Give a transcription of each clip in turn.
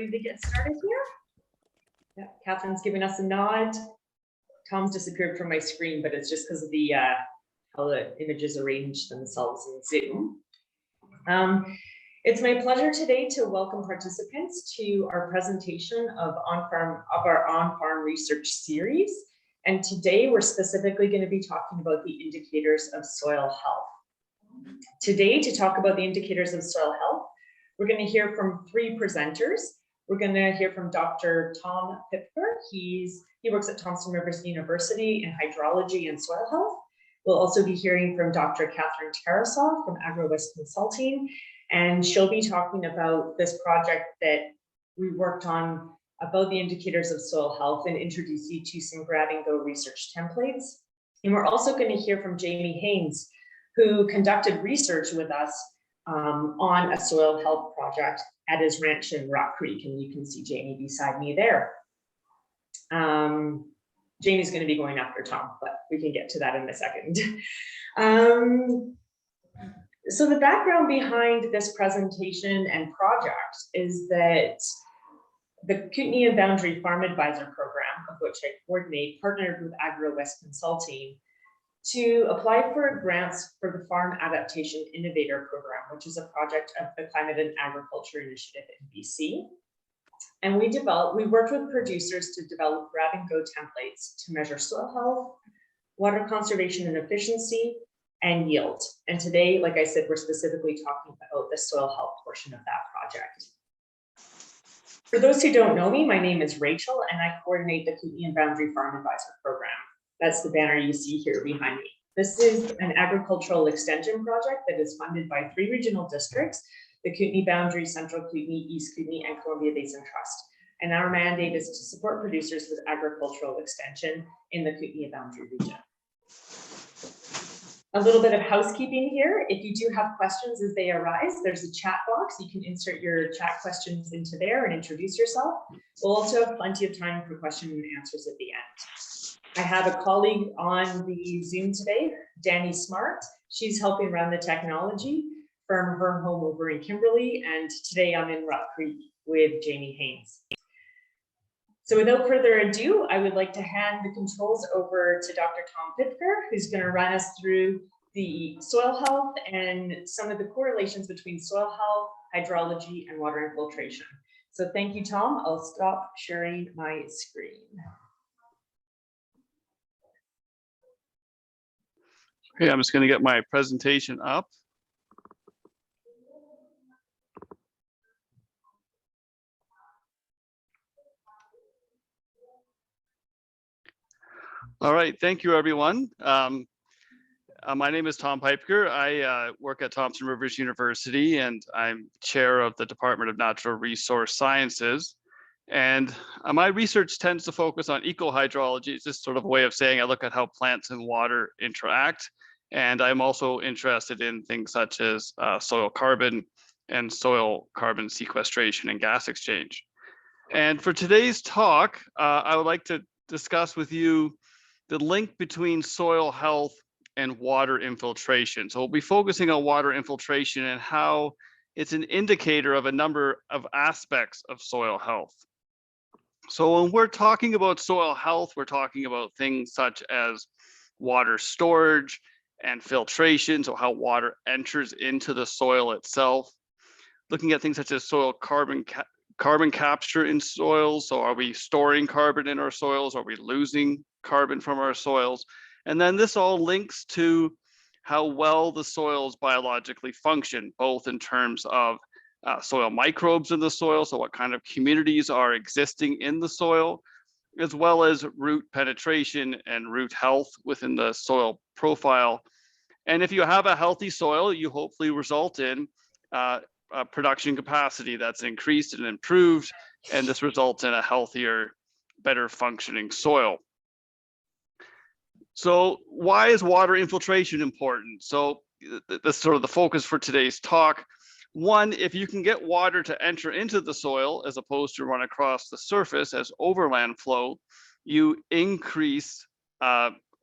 ready to get started here? Yeah, Catherine's giving us a nod. Tom's disappeared from my screen, but it's just because of the how the images arrange themselves in Zoom. It's my pleasure today to welcome participants to our presentation of our on-farm research series. And today we're specifically going to be talking about the indicators of soil health. Today, to talk about the indicators of soil health, we're going to hear from three presenters. We're going to hear from Dr. Tom Pypker. He works at Thomson Rivers University in hydrology and soil health. We'll also be hearing from Dr. Catherine Tarasoff from AgriWest Consulting, and she'll be talking about this project that we worked on about the indicators of soil health and introduce you to some grab-and-go research templates. And we're also going to hear from Jamie Haynes, who conducted research with us on a soil health project at his ranch in Rock Creek, and you can see Jamie beside me there. Jamie's going to be going after Tom, but we can get to that in a second. So the background behind this presentation and project is that the Kootenay and Boundary Farm Advisor Program, of which I coordinate, partnered with AgriWest Consulting to apply for grants for the Farm Adaptation Innovator Program, which is a project of the Climate and Agriculture Initiative in BC. And we worked with producers to develop grab-and-go templates to measure soil health, water conservation and efficiency, and yield. And today, like I said, we're specifically talking about the soil health portion of that project. For those who don't know me, my name is Rachel, and I coordinate the Kootenay and Boundary Farm Advisor Program. That's the banner you see here behind me. This is an agricultural extension project that is funded by 3 regional districts: the Kootenay Boundary, Central Kootenay, East Kootenay, and Columbia Basin Trust. And our mandate is to support producers with agricultural extension in the Kootenay Boundary region. A little bit of housekeeping here. If you do have questions as they arise, there's a chat box. You can insert your chat questions into there and introduce yourself. We'll also have plenty of time for question and answers at the end. I have a colleague on the Zoom today, Danny Smart. She's helping run the technology from her home over in Kimberley. And today I'm in Rock Creek with Jamie Haynes. So without further ado, I would like to hand the controls over to Dr. Tom Pypker, who's going to run us through the soil health and some of the correlations between soil health, hydrology, and water infiltration. So thank you, Tom. I'll stop sharing my screen. Okay, I'm just going to get my presentation up. All right, thank you, everyone. My name is Tom Pypker. I work at Thomson Rivers University, and I'm chair of the Department of Natural Resource Sciences. And my research tends to focus on ecohydrology. It's just sort of a way of saying I look at how plants and water interact. And I'm also interested in things such as soil carbon and soil carbon sequestration and gas exchange. And for today's talk, I would like to discuss with you the link between soil health and water infiltration. So we'll be focusing on water infiltration and how it's an indicator of a number of aspects of soil health. So when we're talking about soil health, we're talking about things such as water storage and filtration, so how water enters into the soil itself. Looking at things such as soil carbon capture in soils. So are we storing carbon in our soils? Are we losing carbon from our soils? And then this all links to how well the soils biologically function, both in terms of soil microbes in the soil, so what kind of communities are existing in the soil, as well as root penetration and root health within the soil profile. And if you have a healthy soil, you hopefully result in production capacity that's increased and improved, and this results in a healthier, better functioning soil. So why is water infiltration important? So that's sort of the focus for today's talk. One, if you can get water to enter into the soil as opposed to run across the surface as overland flow, you increase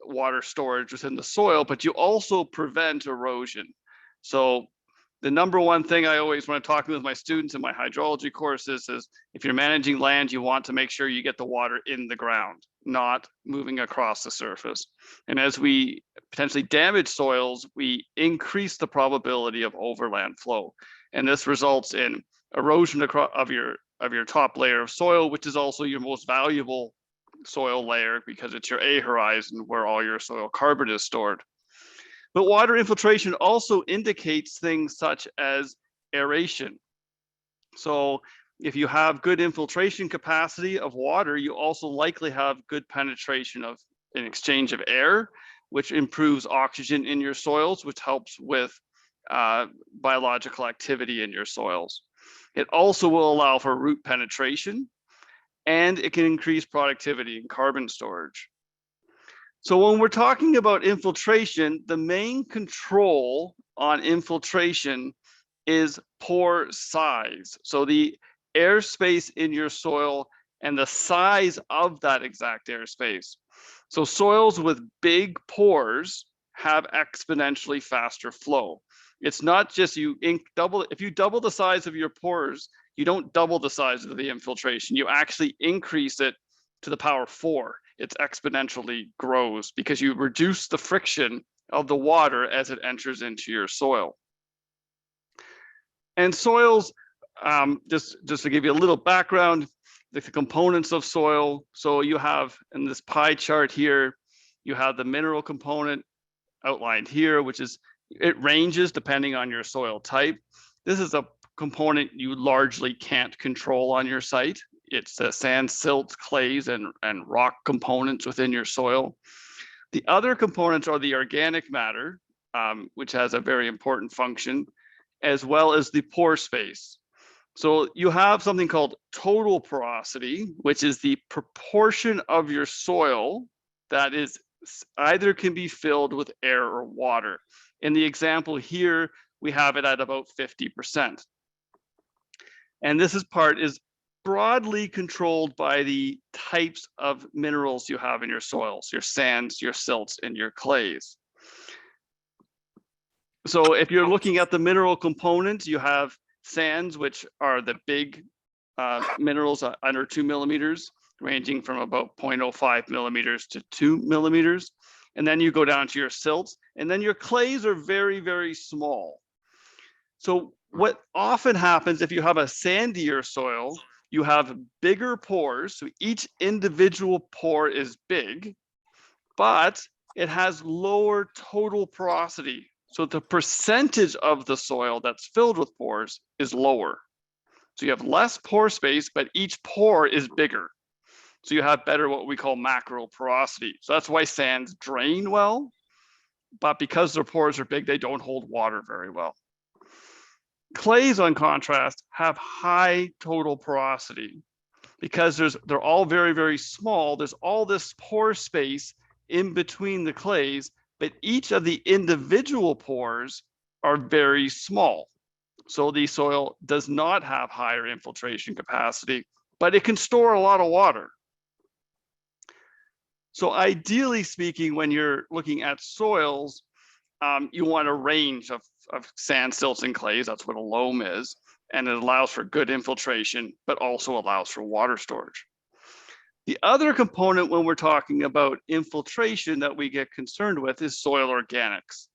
water storage within the soil, but you also prevent erosion. So the number one thing I always, when I'm talking with my students in my hydrology courses, is if you're managing land, you want to make sure you get the water in the ground, not moving across the surface. And as we potentially damage soils, we increase the probability of overland flow. And this results in erosion of your top layer of soil, which is also your most valuable soil layer because it's your A horizon where all your soil carbon is stored. But water infiltration also indicates things such as aeration. So if you have good infiltration capacity of water, you also likely have good penetration of an exchange of air, which improves oxygen in your soils, which helps with biological activity in your soils. It also will allow for root penetration, and it can increase productivity and carbon storage. So when we're talking about infiltration, the main control on infiltration is pore size. So the airspace in your soil and the size of that exact airspace. So soils with big pores have exponentially faster flow. It's not just if you double the size of your pores, you don't double the size of the infiltration. You actually increase it to the power 4. It exponentially grows because you reduce the friction of the water as it enters into your soil. And soils, just to give you a little background, the components of soil. So you have in this pie chart here, you have the mineral component outlined here, which is, it ranges depending on your soil type. This is a component you largely can't control on your site. It's the sand, silt, clays, and rock components within your soil. The other components are the organic matter, which has a very important function, as well as the pore space. So you have something called total porosity, which is the proportion of your soil that is either can be filled with air or water. In the example here, we have it at about 50%. And this is broadly controlled by the types of minerals you have in your soils, your sands, your silts, and your clays. So if you're looking at the mineral components, you have sands, which are the big minerals under 2 millimeters, ranging from about 0.05 millimeters to 2 millimeters. And then you go down to your silts, and then your clays are very, very small. So what often happens if you have a sandier soil, you have bigger pores. So each individual pore is big, but it has lower total porosity. So the percentage of the soil that's filled with pores is lower. So you have less pore space, but each pore is bigger. So you have better what we call macro porosity. So that's why sands drain well, but because their pores are big, they don't hold water very well. Clays, on contrast, have high total porosity because they're all very, very small. There's all this pore space in between the clays, but each of the individual pores are very small. So the soil does not have higher infiltration capacity, but it can store a lot of water. So ideally speaking, when you're looking at soils, you want a range of sand, silts, and clays. That's what a loam is. And it allows for good infiltration, but also allows for water storage. The other component when we're talking about infiltration that we get concerned with is soil organics.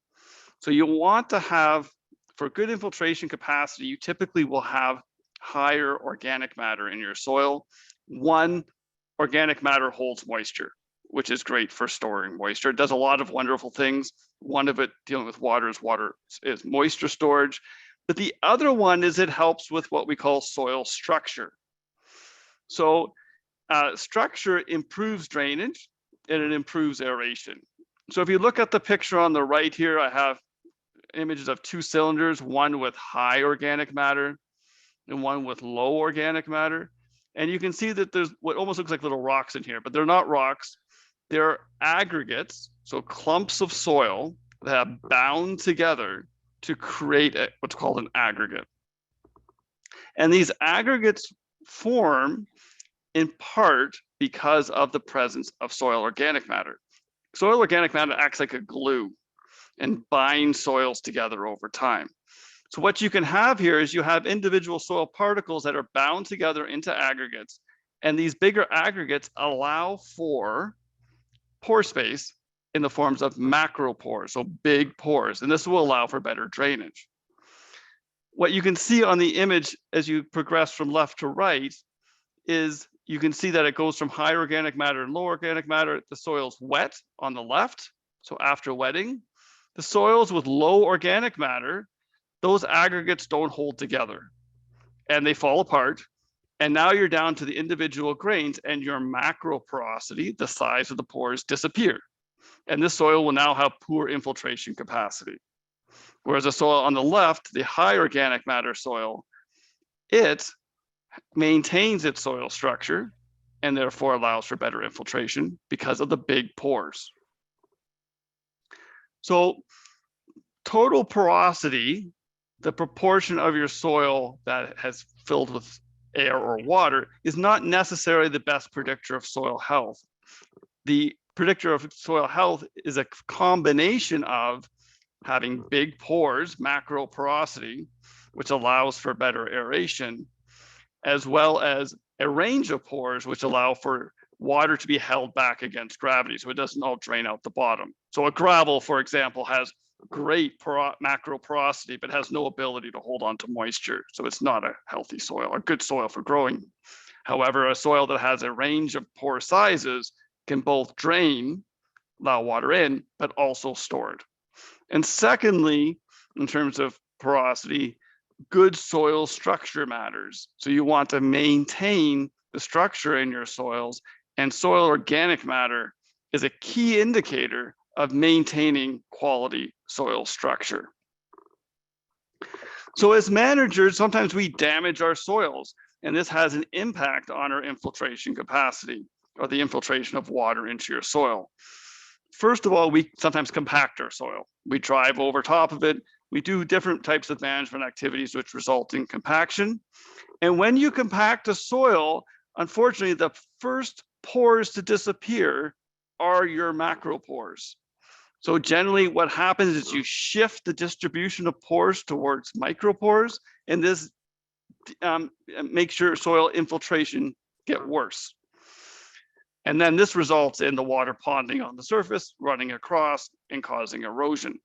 So you want to have, for good infiltration capacity, you typically will have higher organic matter in your soil. One, organic matter holds moisture, which is great for storing moisture. It does a lot of wonderful things. One of it, dealing with water is moisture storage. But the other one is it helps with what we call soil structure. So structure improves drainage and it improves aeration. So if you look at the picture on the right here, I have images of 2 cylinders, one with high organic matter and one with low organic matter. And you can see that there's what almost looks like little rocks in here, but they're not rocks. They're aggregates, so clumps of soil that have bound together to create what's called an aggregate. And these aggregates form in part because of the presence of soil organic matter. Soil organic matter acts like a glue and binds soils together over time. So what you can have here is you have individual soil particles that are bound together into aggregates, and these bigger aggregates allow for pore space in the forms of macropores, so big pores, and this will allow for better drainage. What you can see on the image as you progress from left to right is you can see that it goes from high organic matter and low organic matter. The soil's wet on the left, so after wetting. The soils with low organic matter, those aggregates don't hold together and they fall apart. And now you're down to the individual grains and your macro porosity, the size of the pores, disappear. And this soil will now have poor infiltration capacity. Whereas the soil on the left, the high organic matter soil, it maintains its soil structure and therefore allows for better infiltration because of the big pores. So total porosity, the proportion of your soil that has filled with air or water, is not necessarily the best predictor of soil health. The predictor of soil health is a combination of having big pores, macro porosity, which allows for better aeration, as well as a range of pores, which allow for water to be held back against gravity, so it doesn't all drain out the bottom. So a gravel, for example, has great macro porosity, but has no ability to hold on to moisture. So it's not a healthy soil, a good soil for growing. However, a soil that has a range of pore sizes can both drain, allow water in, but also store it. And secondly, in terms of porosity, good soil structure matters. So you want to maintain the structure in your soils, and soil organic matter is a key indicator of maintaining quality soil structure. So as managers, sometimes we damage our soils, and this has an impact on our infiltration capacity, or the infiltration of water into your soil. First of all, we sometimes compact our soil. We drive over top of it. We do different types of management activities which result in compaction. And when you compact a soil, unfortunately, the first pores to disappear are your macropores. So generally what happens is you shift the distribution of pores towards micropores, and this makes your soil infiltration get worse. And then this results in the water ponding on the surface, running across and causing erosion.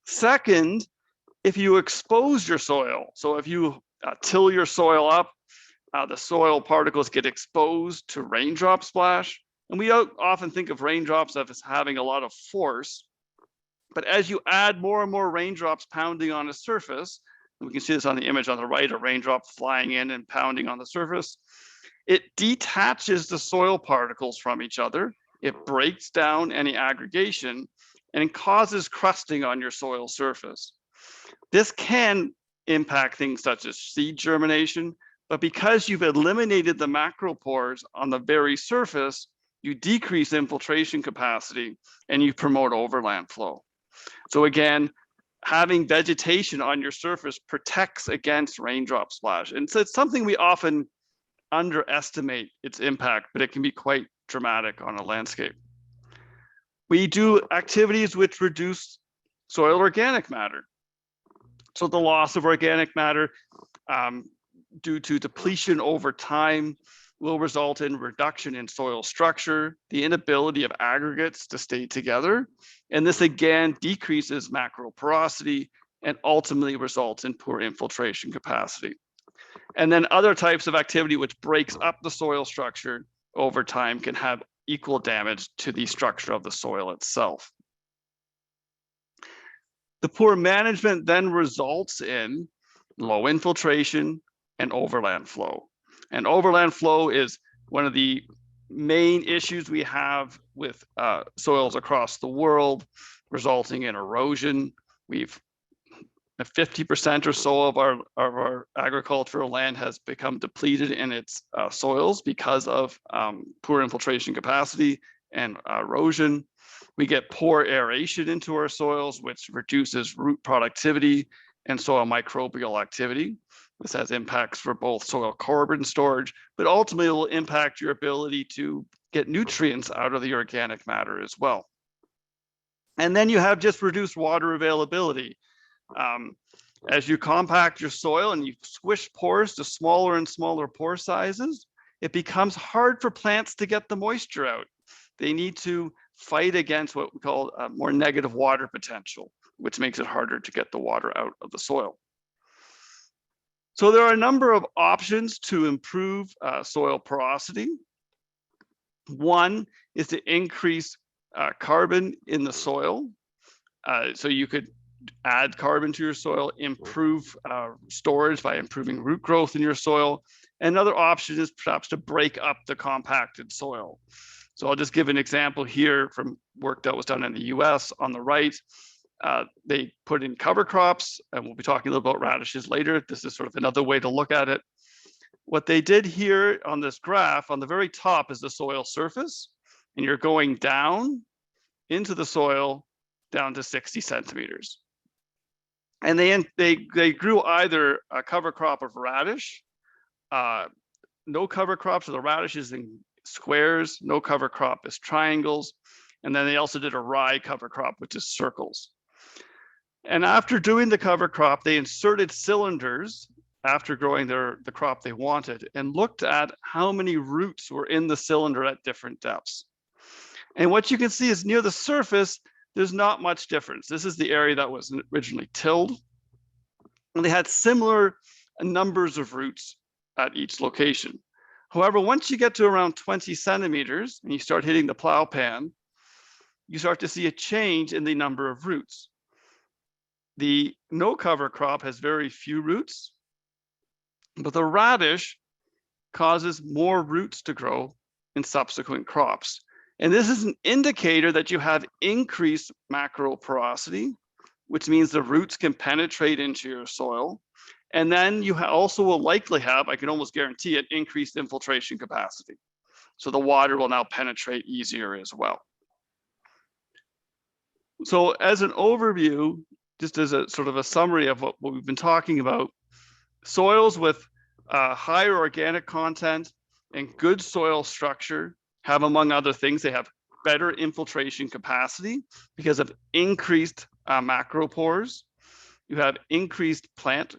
Second, if you expose your soil, so if you till your soil up, the soil particles get exposed to raindrop splash. And we often think of raindrops as having a lot of force, but as you add more and more raindrops pounding on a surface, and we can see this on the image on the right, a raindrop flying in and pounding on the surface, it detaches the soil particles from each other, it breaks down any aggregation, and it causes crusting on your soil surface. This can impact things such as seed germination, but because you've eliminated the macropores on the very surface, you decrease infiltration capacity and you promote overland flow. So again, having vegetation on your surface protects against raindrop splash. And so it's something we often underestimate its impact, but it can be quite dramatic on a landscape. We do activities which reduce soil organic matter. So the loss of organic matter due to depletion over time will result in reduction in soil structure, the inability of aggregates to stay together, and this again decreases macro porosity and ultimately results in poor infiltration capacity. And then other types of activity which breaks up the soil structure over time can have equal damage to the structure of the soil itself. The poor management then results in low infiltration and overland flow. And overland flow is one of the main issues we have with soils across the world, resulting in erosion. We've 50% or so of our agricultural land has become depleted in its soils because of poor infiltration capacity and erosion. We get poor aeration into our soils, which reduces root productivity and soil microbial activity. This has impacts for both soil carbon storage, but ultimately it will impact your ability to get nutrients out of the organic matter as well. And then you have just reduced water availability. As you compact your soil and you squish pores to smaller and smaller pore sizes, it becomes hard for plants to get the moisture out. They need to fight against what we call a more negative water potential, which makes it harder to get the water out of the soil. So there are a number of options to improve soil porosity. One is to increase carbon in the soil. So you could add carbon to your soil, improve storage by improving root growth in your soil. Another option is perhaps to break up the compacted soil. So I'll just give an example here from work that was done in the US. On the right, they put in cover crops, and we'll be talking a little about radishes later. This is sort of another way to look at it. What they did here on this graph, on the very top is the soil surface, and you're going down into the soil down to 60 centimeters. And they grew either a cover crop of radish, no cover crops, so the radish is in squares, no cover crop is triangles, and then they also did a rye cover crop, which is circles. And after doing the cover crop, they inserted cylinders after growing the crop they wanted and looked at how many roots were in the cylinder at different depths. And what you can see is near the surface, there's not much difference. This is the area that was originally tilled. And they had similar numbers of roots at each location. However, once you get to around 20 centimeters and you start hitting the plow pan, you start to see a change in the number of roots. The no cover crop has very few roots, but the radish causes more roots to grow in subsequent crops. And this is an indicator that you have increased macro porosity, which means the roots can penetrate into your soil. And then you also will likely have, I can almost guarantee it, increased infiltration capacity. So the water will now penetrate easier as well. So as an overview, just as a sort of a summary of what we've been talking about, soils with higher organic content and good soil structure have, among other things, they have better infiltration capacity because of increased macropores. You have increased plant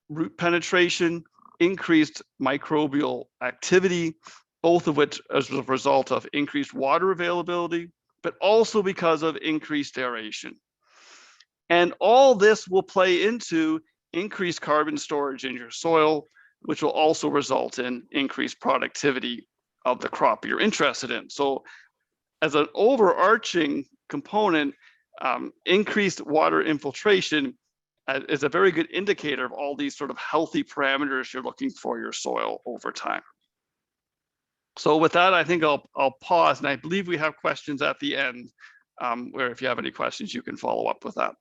root penetration, increased microbial activity, both of which as a result of increased water availability, but also because of increased aeration. And all this will play into increased carbon storage in your soil, which will also result in increased productivity of the crop you're interested in. So as an overarching component, increased water infiltration is a very good indicator of all these sort of healthy parameters you're looking for your soil over time. So with that, I think I'll pause, and I believe we have questions at the end, where if you have any questions, you can follow up with that.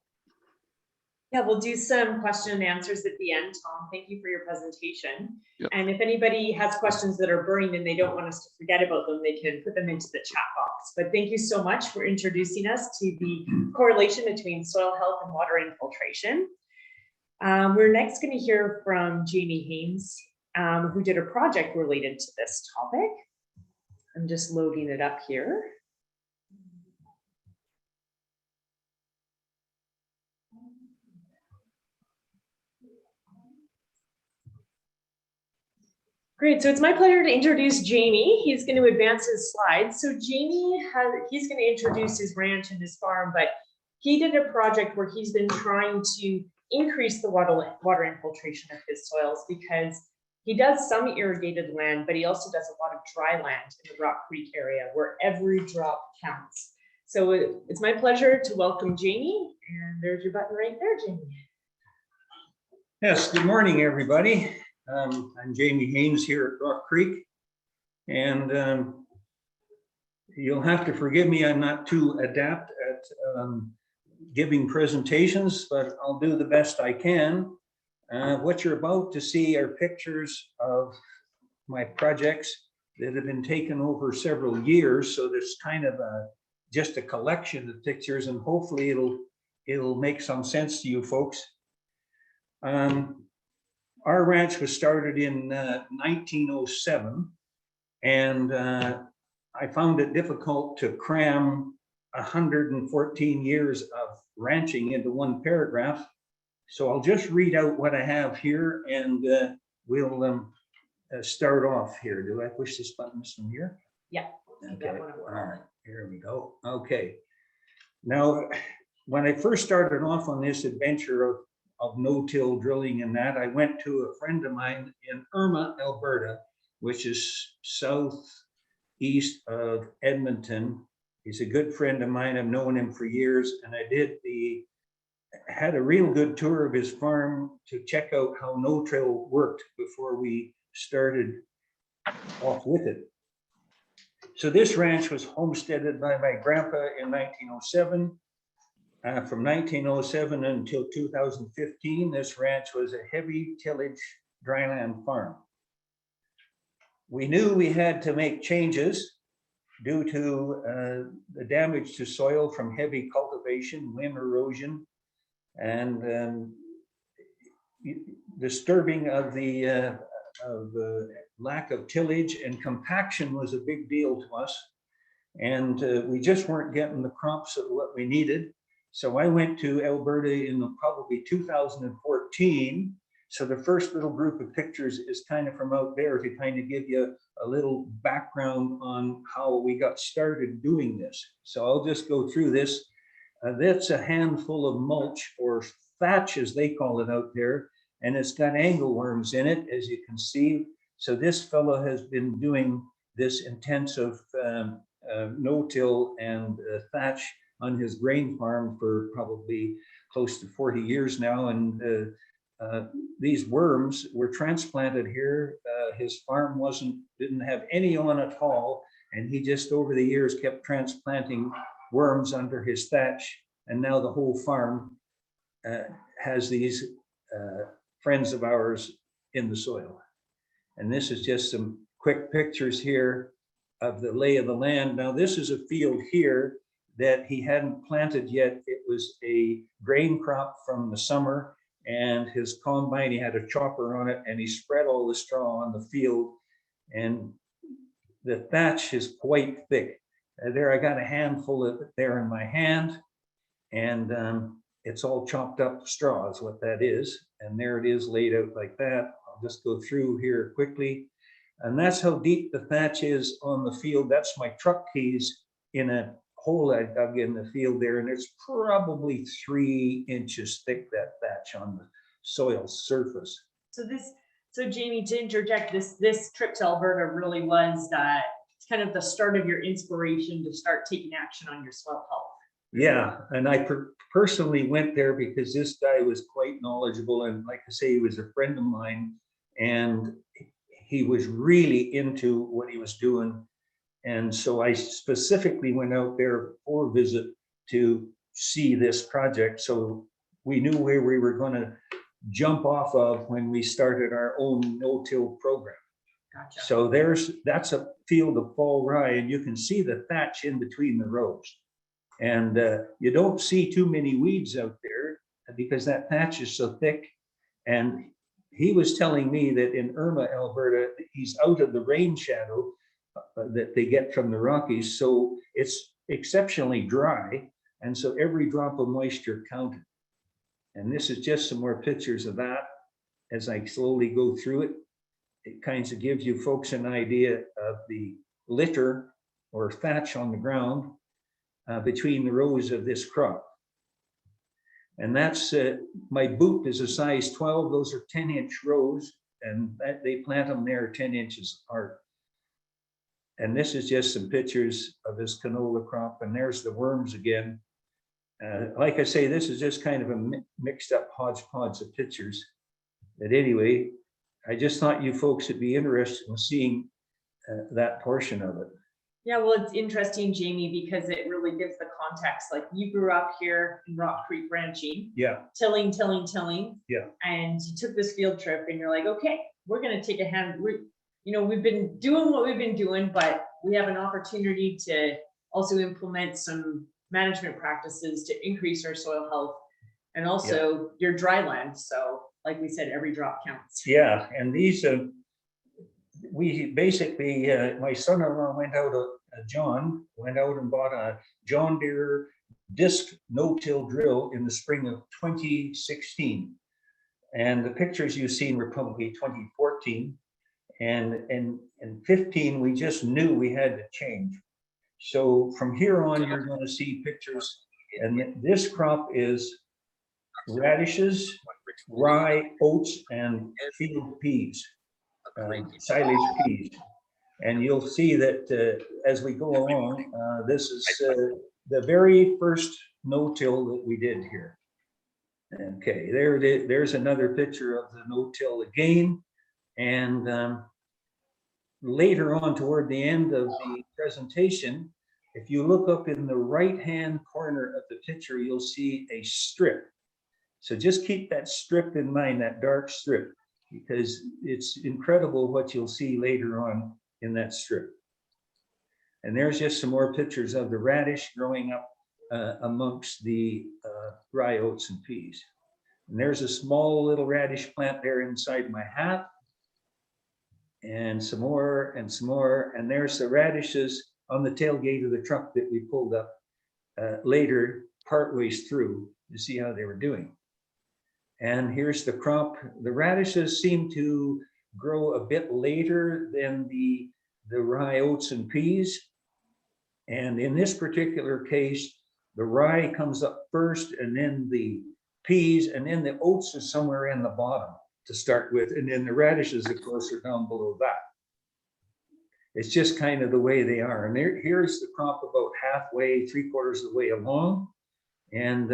Yeah, we'll do some question and answers at the end, Tom. Thank you for your presentation. Yep. And if anybody has questions that are burning and they don't want us to forget about them, they can put them into the chat box. But thank you so much for introducing us to the correlation between soil health and water infiltration. We're next going to hear from Jamie Haynes, who did a project related to this topic. I'm just loading it up here. Great, so it's my pleasure to introduce Jamie. He's going to advance his slides. So Jamie, he's going to introduce his ranch and his farm, but he did a project where he's been trying to increase the water infiltration of his soils because he does some irrigated land, but he also does a lot of dry land in the Rock Creek area where every drop counts. So it's my pleasure to welcome Jamie, and there's your button right there, Jamie. Yes, good morning, everybody. I'm Jamie Haynes here at Rock Creek, and you'll have to forgive me, I'm not too adept at giving presentations, but I'll do the best I can. What you're about to see are pictures of my projects that have been taken over several years, so there's kind of just a collection of pictures, and hopefully it'll make some sense to you folks. Our ranch was started in 1907, and I found it difficult to cram 114 years of ranching into one paragraph. So I'll just read out what I have here, and we'll start off here. Do I push this button, this one here? Yeah. Okay, all right, here we go. Okay. Now, when I first started off on this adventure of no-till drilling and that, I went to a friend of mine in Irma, Alberta, which is southeast of Edmonton. He's a good friend of mine. I've known him for years, and I had a real good tour of his farm to check out how no-till worked before we started off with it. So this ranch was homesteaded by my grandpa in 1907. From 1907 until 2015, this ranch was a heavy tillage dryland farm. We knew we had to make changes due to the damage to soil from heavy cultivation, wind erosion, and disturbing of the lack of tillage, and compaction was a big deal to us. And we just weren't getting the crops of what we needed. So I went to Alberta in probably 2014. So the first little group of pictures is kind of from out there to kind of give you a little background on how we got started doing this. So I'll just go through this. That's a handful of mulch, or thatch as they call it out there, and it's got angleworms in it, as you can see. So this fellow has been doing this intensive no-till and thatch on his grain farm for probably close to 40 years now. And these worms were transplanted here. His farm didn't have any on at all. And he just over the years kept transplanting worms under his thatch. And now the whole farm has these friends of ours in the soil. And this is just some quick pictures here of the lay of the land. Now this is a field here that he hadn't planted yet. It was a grain crop from the summer, and his combine, he had a chopper on it, and he spread all the straw on the field, and the thatch is quite thick. There, I got a handful of it there in my hand, and it's all chopped up straw is what that is. And there it is laid out like that. I'll just go through here quickly. And that's how deep the thatch is on the field. That's my truck keys in a hole I dug in the field there, and it's probably 3 inches thick, that thatch on the soil surface. So Jamie, to interject, this trip to Alberta really was kind of the start of your inspiration to start taking action on your soil health. Yeah, and I personally went there because this guy was quite knowledgeable, and like I say, he was a friend of mine, and he was really into what he was doing. And so I specifically went out there for a visit to see this project. So we knew where we were going to jump off of when we started our own no-till program. Gotcha. So that's a field of fall rye, and you can see the thatch in between the rows. And you don't see too many weeds out there because that thatch is so thick. And he was telling me that in Irma, Alberta, he's out of the rain shadow that they get from the Rockies. So it's exceptionally dry. And so every drop of moisture counted. And this is just some more pictures of that. As I slowly go through it, it kind of gives you folks an idea of the litter or thatch on the ground between the rows of this crop. And that's, my boot is a size 12. Those are 10-inch rows, and they plant them there 10 inches apart. And this is just some pictures of this canola crop, and there's the worms again. Like I say, this is just kind of a mixed up hodgepodge of pictures. But anyway, I just thought you folks would be interested in seeing that portion of it. Yeah, well, it's interesting, Jamie, because it really gives the context. Like, you grew up here in Rock Creek ranching. Yeah. Tilling. Yeah. And you took this field trip and you're like, okay, we're going to take a hand. We've been doing what we've been doing, but we have an opportunity to also implement some management practices to increase our soil health and also your dry land. So like we said, every drop counts. Yeah, and these, we basically, my son-in-law John went out and bought a John Deere disc no-till drill in the spring of 2016. And the pictures you've seen were probably 2014. And in 15, we just knew we had to change. So from here on, you're going to see pictures. And this crop is radishes, rye, oats, and field peas, silage peas. And you'll see that as we go along, this is the very first no-till that we did here. Okay, there's another picture of the no-till again. And later on, toward the end of the presentation, if you look up in the right-hand corner of the picture, you'll see a strip. So just keep that strip in mind, that dark strip, because it's incredible what you'll see later on in that strip. And there's just some more pictures of the radish growing up amongst the rye, oats, and peas. And there's a small little radish plant there inside my hat. And some more and some more. And there's the radishes on the tailgate of the truck that we pulled up later, partways through, to see how they were doing. And here's the crop. The radishes seem to grow a bit later than the rye, oats, and peas. And in this particular case, the rye comes up first, and then the peas, and then the oats are somewhere in the bottom to start with. And then the radishes, of course, are down below that. It's just kind of the way they are. And here's the crop about halfway, 3/4 of the way along. And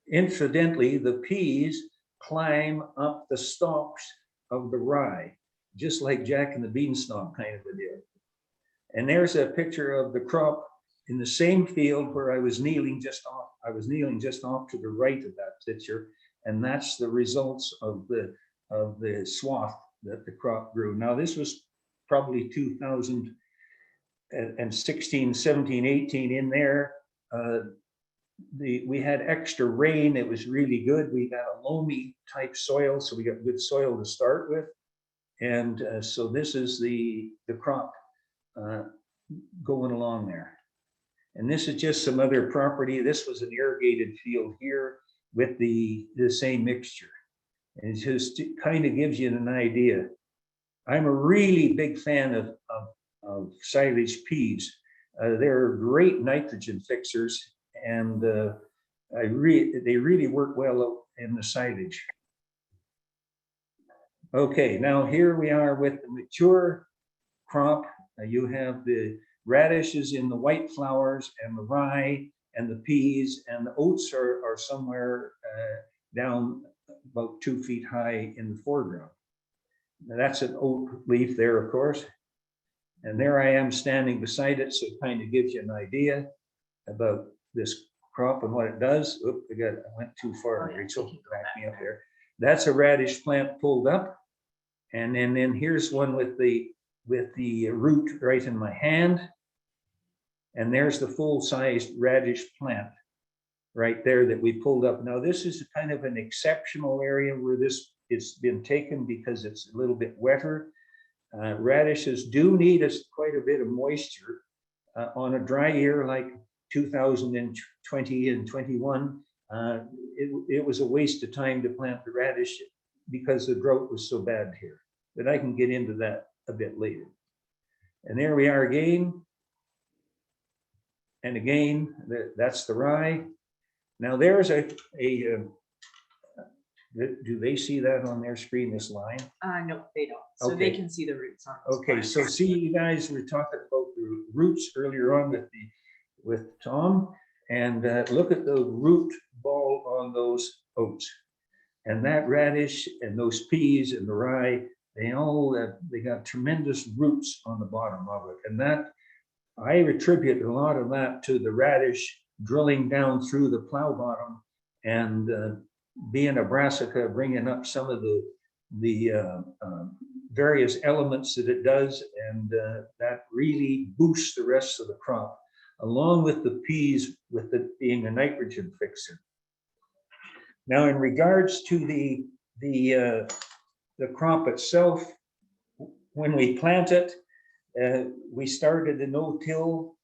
incidentally, the peas climb up the stalks of the rye, just like Jack and the Beanstalk kind of a deal. And there's a picture of the crop in the same field where I was kneeling just off. I was kneeling just off to the right of that picture, and that's the results of the swath that the crop grew. Now this was probably 2016, 17, 18 in there. We had extra rain. It was really good. We got a loamy type soil, so we got good soil to start with. And so this is the crop going along there. And this is just some other property. This was an irrigated field here with the same mixture. And it just kind of gives you an idea. I'm a really big fan of silage peas. They're great nitrogen fixers, and they really work well in the silage. Okay, now here we are with the mature crop. You have the radishes in the white flowers, and the rye, and the peas, and the oats are somewhere down about 2 feet high in the foreground. Now that's an oat leaf there, of course. And there I am standing beside it, so it kind of gives you an idea about this crop and what it does. Oop, I went too far, Rachel, back me up there. That's a radish plant pulled up. And then here's one with the root right in my hand. And there's the full-sized radish plant right there that we pulled up. Now this is kind of an exceptional area where it's been taken because it's a little bit wetter. Radishes do need quite a bit of moisture on a dry year like 2020 and 21. It was a waste of time to plant the radish because the drought was so bad here. But I can get into that a bit later. And there we are again. And again, that's the rye. Now there's do they see that on their screen, this line? No, they don't. So Okay. they can see the roots on this Okay, plant. so see, you guys were talking about the roots earlier on with Tom, and look at the root ball on those oats. And that radish and those peas and the rye, they got tremendous roots on the bottom of it. And that, I attribute a lot of that to the radish drilling down through the plow bottom and being a brassica, bringing up some of the various elements that it does, and that really boosts the rest of the crop, along with the peas, with it being a nitrogen fixer. Now, in regards to the crop itself, when we plant it, we started the no-till.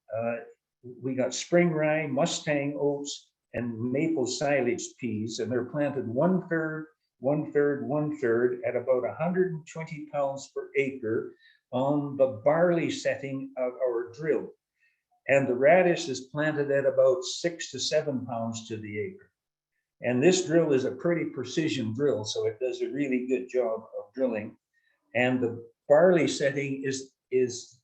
We got spring rye, Mustang oats, and maple silage peas, and they're planted 1/3 1/3 at about 120 pounds per acre on the barley setting of our drill. And the radish is planted at about 6 to 7 pounds to the acre. And this drill is a pretty precision drill, so it does a really good job of drilling. And the barley setting is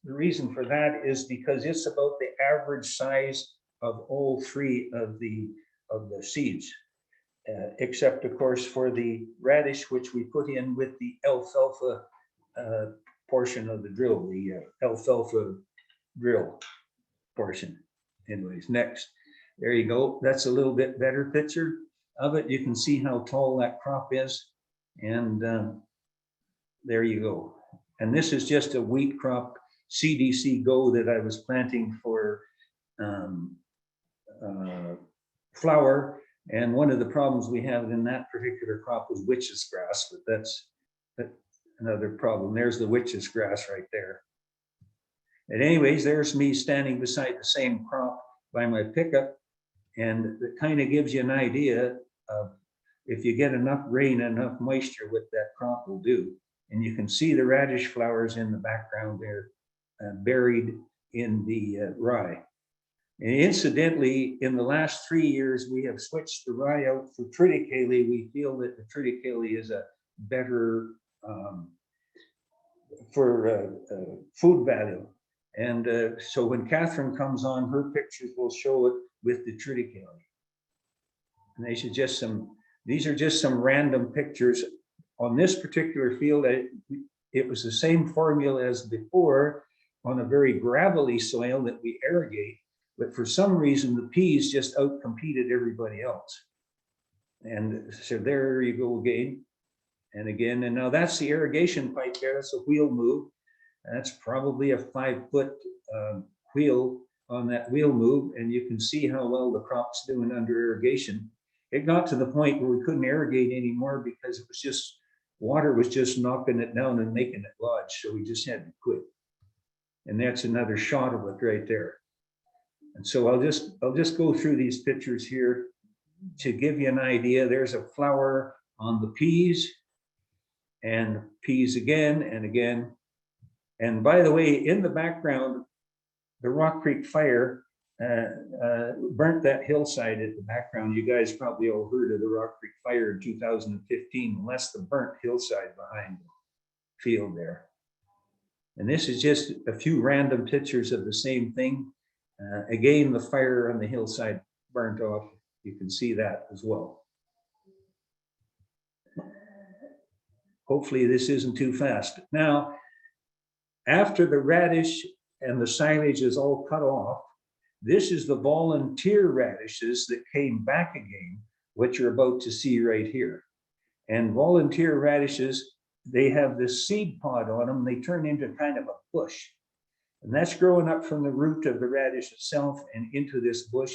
the reason for that is because it's about the average size of all three of the seeds, except of course for the radish, which we put in with the alfalfa portion of the drill, the alfalfa drill portion. Anyways, next, there you go. That's a little bit better picture of it. You can see how tall that crop is, and there you go. And this is just a wheat crop CDC Go that I was planting for flour. And one of the problems we have in that particular crop was witch's grass, but that's another problem. There's the witch's grass right there. And anyways, there's me standing beside the same crop by my pickup, and it kind of gives you an idea of if you get enough rain and enough moisture, what that crop will do. And you can see the radish flowers in the background there, buried in the rye. And incidentally, in the last 3 years, we have switched the rye out for triticale. We feel that the triticale is a better for food value. And so when Catherine comes on, her pictures will show it with the triticale. And these are just some random pictures. On this particular field, it was the same formula as before on a very gravelly soil that we irrigate, but for some reason the peas just outcompeted everybody else. And so there you go again and again. And now that's the irrigation pipe there. That's a wheel move. That's probably a 5-foot wheel on that wheel move. And you can see how well the crop's doing under irrigation. It got to the point where we couldn't irrigate anymore because it was just, water was just knocking it down and making it lodge. So we just had to quit. And that's another shot of it right there. And so I'll just go through these pictures here to give you an idea. There's a flower on the peas, and peas again and again. And by the way, in the background, the Rock Creek fire burnt that hillside at the background. You guys probably all heard of the Rock Creek fire in 2015. Well, that's the burnt hillside behind the field there. And this is just a few random pictures of the same thing. Again, the fire on the hillside burnt off. You can see that as well. Hopefully this isn't too fast. Now, after the radish and the silage is all cut off, this is the volunteer radishes that came back again, which you're about to see right here. And volunteer radishes, they have this seed pod on them. They turn into kind of a bush. And that's growing up from the root of the radish itself and into this bush.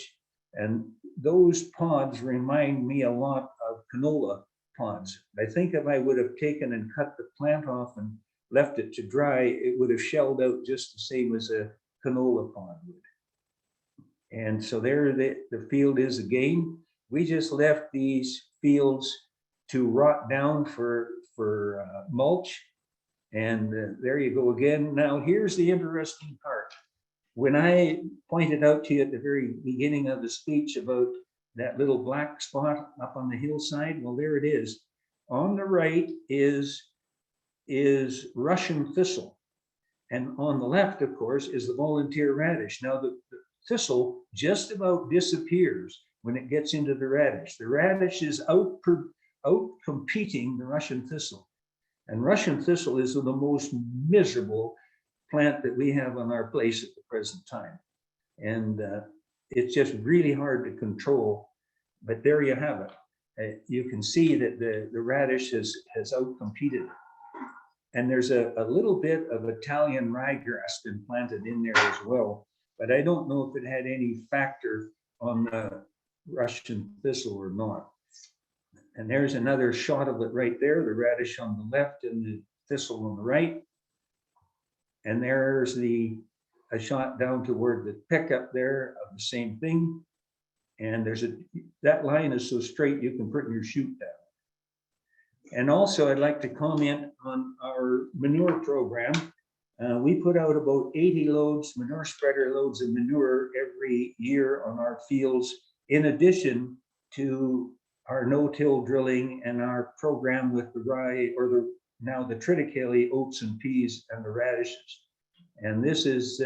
And those pods remind me a lot of canola pods. I think if I would have taken and cut the plant off and left it to dry, it would have shelled out just the same as a canola pod would. And so there the field is again. We just left these fields to rot down for mulch. And there you go again. Now here's the interesting part. When I pointed out to you at the very beginning of the speech about that little black spot up on the hillside, well, there it is. On the right is Russian thistle. And on the left, of course, is the volunteer radish. Now the thistle just about disappears when it gets into the radish. The radish is out competing the Russian thistle. And Russian thistle is the most miserable plant that we have on our place at the present time. And it's just really hard to control, but there you have it. You can see that the radish has outcompeted it. And there's a little bit of Italian ryegrass been planted in there as well, but I don't know if it had any factor on the Russian thistle or not. And there's another shot of it right there, the radish on the left and the thistle on the right. And there's a shot down toward the pickup there of the same thing. And that line is so straight you can put your chute down. And also I'd like to comment on our manure program. We put out about 80 loads, manure spreader loads of manure every year on our fields, in addition to our no-till drilling and our program with the rye, or now the triticale, oats and peas and the radishes. And this is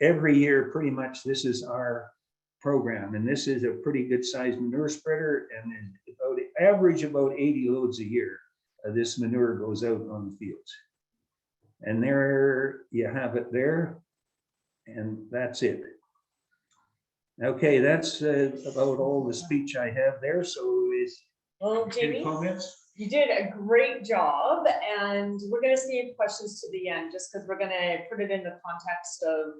every year, pretty much, this is our program. And this is a pretty good sized manure spreader, and about average about 80 loads a year. This manure goes out on the fields. And there you have it there. And that's it. Okay, that's about all the speech I have there. So is Well, any Jamie, comments? you did a great job, and we're going to save questions to the end just because we're going to put it in the context of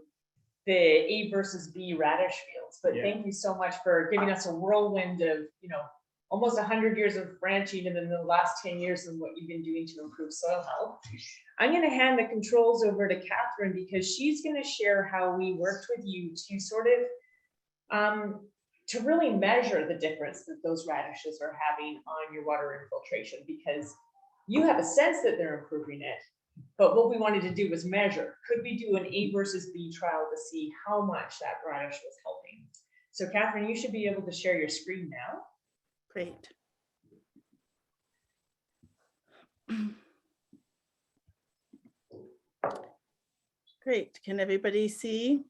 the A versus B radish fields. But Yeah. thank you so much for giving us a whirlwind of, almost 100 years of branching, and in the last 10 years and what you've been doing to improve soil health. I'm going to hand the controls over to Catherine, because she's going to share how we worked with you to sort of to really measure the difference that those radishes are having on your water infiltration, because you have a sense that they're improving it. But what we wanted to do was measure. Could we do an A versus B trial to see how much that radish was helping? So Catherine, you should be able to share your screen now. Great. Great. Can everybody see?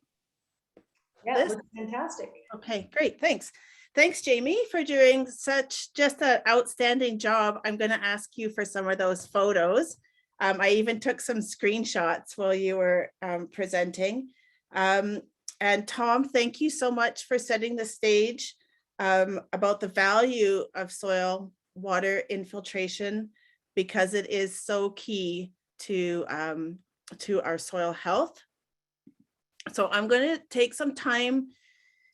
Yeah, it This? looks fantastic. Okay, great. Thanks. Thanks, Jamie, for doing just an outstanding job. I'm going to ask you for some of those photos. I even took some screenshots while you were presenting. And Tom, thank you so much for setting the stage about the value of soil water infiltration, because it is so key to our soil health. So I'm going to take some time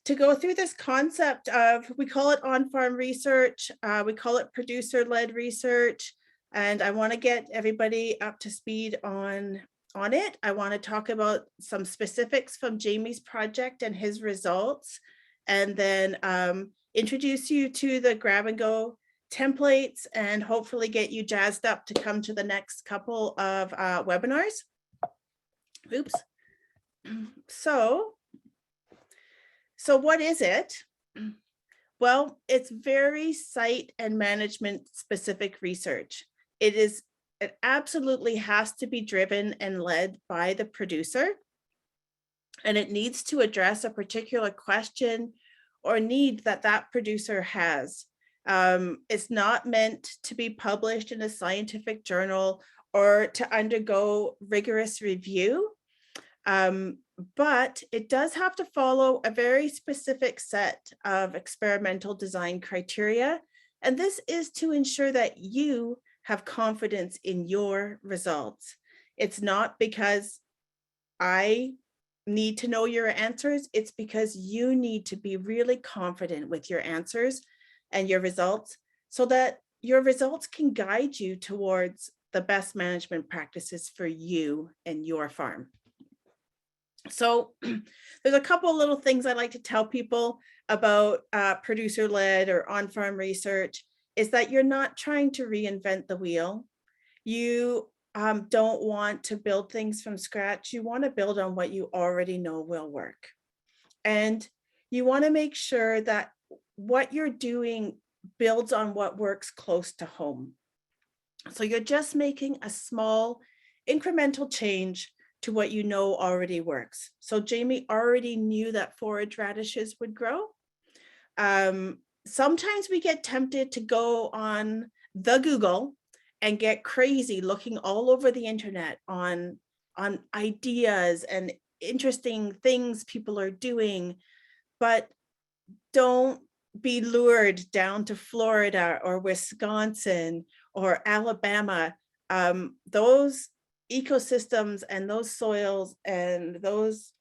to go through this concept of, we call it on-farm research, we call it producer-led research, and I want to get everybody up to speed on it. I want to talk about some specifics from Jamie's project and his results, and then introduce you to the grab and go templates, and hopefully get you jazzed up to come to the next couple of webinars. Oops. So what is it? Well, it's very site and management specific research. It absolutely has to be driven and led by the producer, and it needs to address a particular question or need that producer has. It's not meant to be published in a scientific journal or to undergo rigorous review. But it does have to follow a very specific set of experimental design criteria. And this is to ensure that you have confidence in your results. It's not because I need to know your answers, it's because you need to be really confident with your answers and your results, so that your results can guide you towards the best management practices for you and your farm. So there's a couple little things I like to tell people about producer-led or on-farm research, is that you're not trying to reinvent the wheel. You don't want to build things from scratch. You want to build on what you already know will work. And you want to make sure that what you're doing builds on what works close to home. So you're just making a small incremental change to what you know already works. So Jamie already knew that forage radishes would grow. Sometimes we get tempted to go on the Google and get crazy looking all over the internet on ideas and interesting things people are doing, but don't be lured down to Florida or Wisconsin or Alabama. Those ecosystems and those soils and those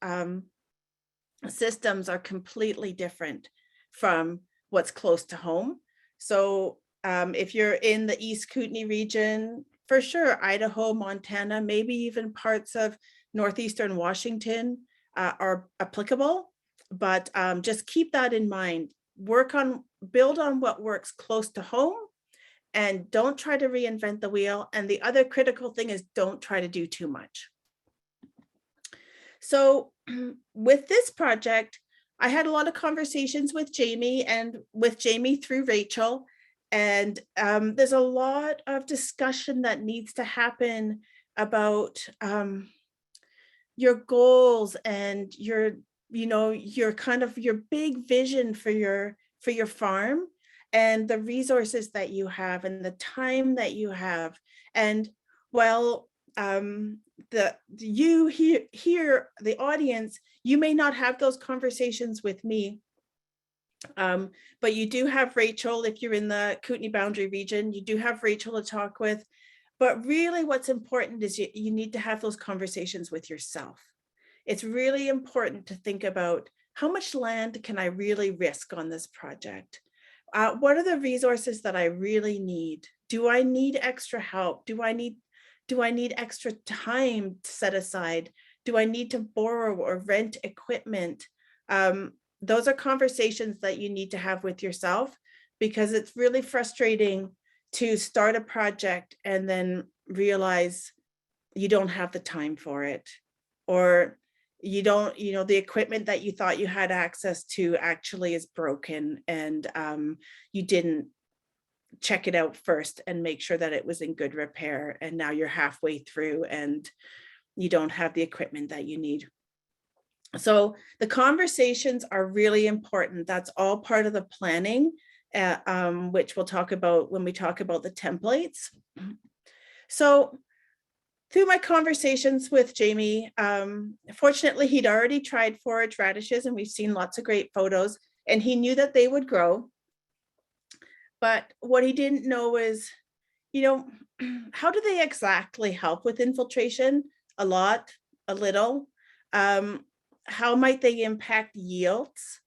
systems are completely different from what's close to home. So if you're in the East Kootenai region, for sure, Idaho, Montana, maybe even parts of northeastern Washington are applicable, but just keep that in mind. Build on what works close to home, and don't try to reinvent the wheel. And the other critical thing is don't try to do too much. So with this project, I had a lot of conversations with Jamie and with Jamie through Rachel. And there's a lot of discussion that needs to happen about your goals and your, your kind of your big vision for your farm and the resources that you have and the time that you have. And while you here, the audience, you may not have those conversations with me, but you do have Rachel. If you're in the Kootenay boundary region, you do have Rachel to talk with. But really what's important is you need to have those conversations with yourself. It's really important to think about how much land can I really risk on this project? What are the resources that I really need? Do I need extra help? Do I need extra time set aside? Do I need to borrow or rent equipment? Those are conversations that you need to have with yourself, because it's really frustrating to start a project and then realize you don't have the time for it, or you don't, the equipment that you thought you had access to actually is broken, and you didn't check it out first and make sure that it was in good repair. And now you're halfway through and you don't have the equipment that you need. So the conversations are really important. That's all part of the planning, which we'll talk about when we talk about the templates. So through my conversations with Jamie, fortunately, he'd already tried forage radishes, and we've seen lots of great photos, and he knew that they would grow. But what he didn't know is, how do they exactly help with infiltration? A lot, a little. How might they impact yields?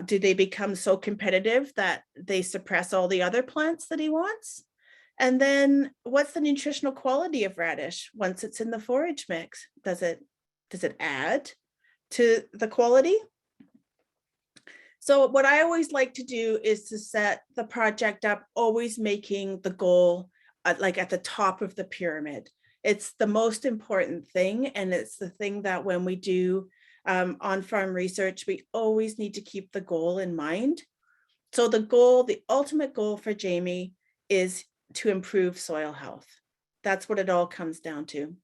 Do they become so competitive that they suppress all the other plants that he wants? And then what's the nutritional quality of radish once it's in the forage mix? Does it add to the quality? So what I always like to do is to set the project up, always making the goal like at the top of the pyramid. It's the most important thing. And it's the thing that when we do on-farm research, we always need to keep the goal in mind. So the ultimate goal for Jamie is to improve soil health. That's what it all comes down to.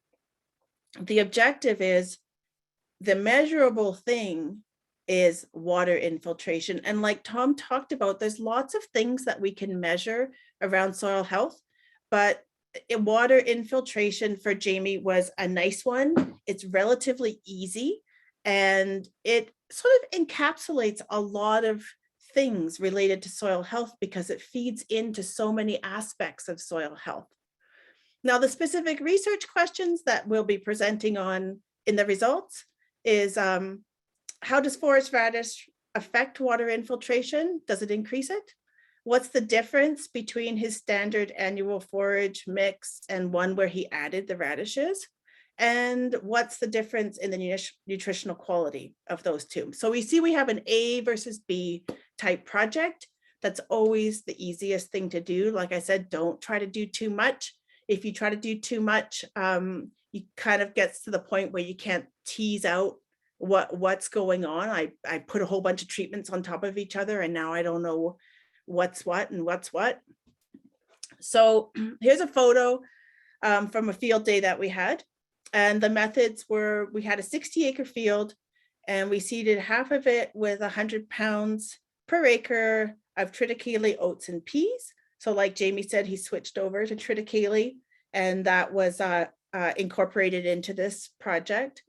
The objective is, the measurable thing is water infiltration. And like Tom talked about, there's lots of things that we can measure around soil health, but water infiltration for Jamie was a nice one. It's relatively easy, and it sort of encapsulates a lot of things related to soil health because it feeds into so many aspects of soil health. Now, the specific research questions that we'll be presenting on in the results is, how does forage radish affect water infiltration? Does it increase it? What's the difference between his standard annual forage mix and one where he added the radishes? And what's the difference in the nutritional quality of those two? So we see we have an A versus B type project. That's always the easiest thing to do. Like I said, don't try to do too much. If you try to do too much, you kind of gets to the point where you can't tease out what's going on. I put a whole bunch of treatments on top of each other, and now I don't know what's what and what's what. So here's a photo from a field day that we had. And the methods were, we had a 60-acre field, and we seeded half of it with 100 pounds per acre of triticale, oats, and peas. So like Jamie said, he switched over to triticale, and that was incorporated into this project.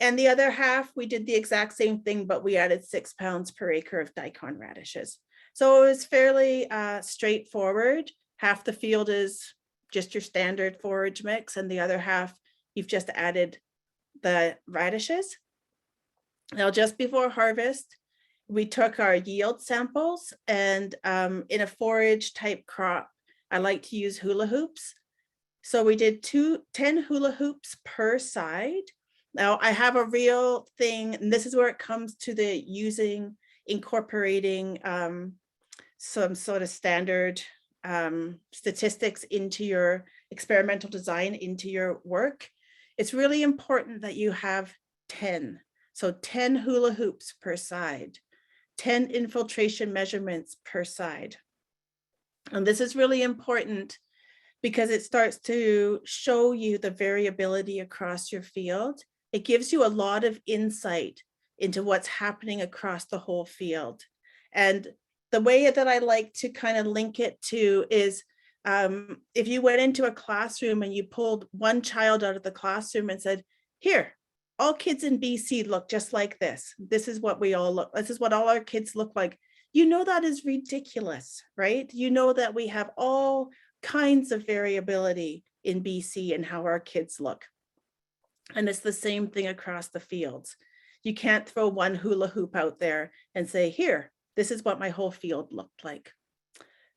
And the other half, we did the exact same thing, but we added 6 pounds per acre of daikon radishes. So it was fairly straightforward. Half the field is just your standard forage mix, and the other half, you've just added the radishes. Now, just before harvest, we took our yield samples, and in a forage type crop, I like to use hula hoops. So we did 10 hula hoops per side. Now I have a real thing, and this is where it comes to the incorporating some sort of standard statistics into your experimental design, into your work, it's really important that you have 10. So 10 hula hoops per side, 10 infiltration measurements per side. And this is really important because it starts to show you the variability across your field. It gives you a lot of insight into what's happening across the whole field. And the way that I like to kind of link it to is if you went into a classroom and you pulled one child out of the classroom and said, here, all kids in BC look just like this. This is what we all look, this is what all our kids look like. You know, that is ridiculous, right? You know that we have all kinds of variability in BC and how our kids look. And it's the same thing across the fields. You can't throw one hula hoop out there and say, here, this is what my whole field looked like.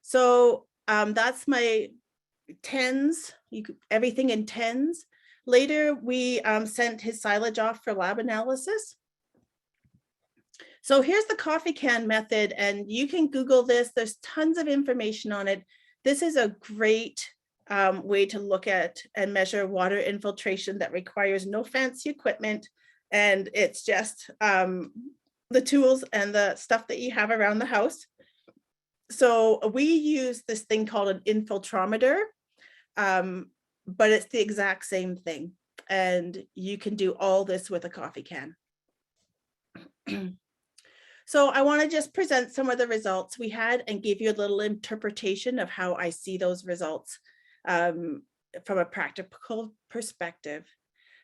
So that's my tens, everything in tens. Later, we sent his silage off for lab analysis. So here's the coffee can method, and you can Google this. There's tons of information on it. This is a great way to look at and measure water infiltration that requires no fancy equipment. And it's just the tools and the stuff that you have around the house. So we use this thing called an infiltrometer, but it's the exact same thing. And you can do all this with a coffee can. So I want to just present some of the results we had and give you a little interpretation of how I see those results from a practical perspective.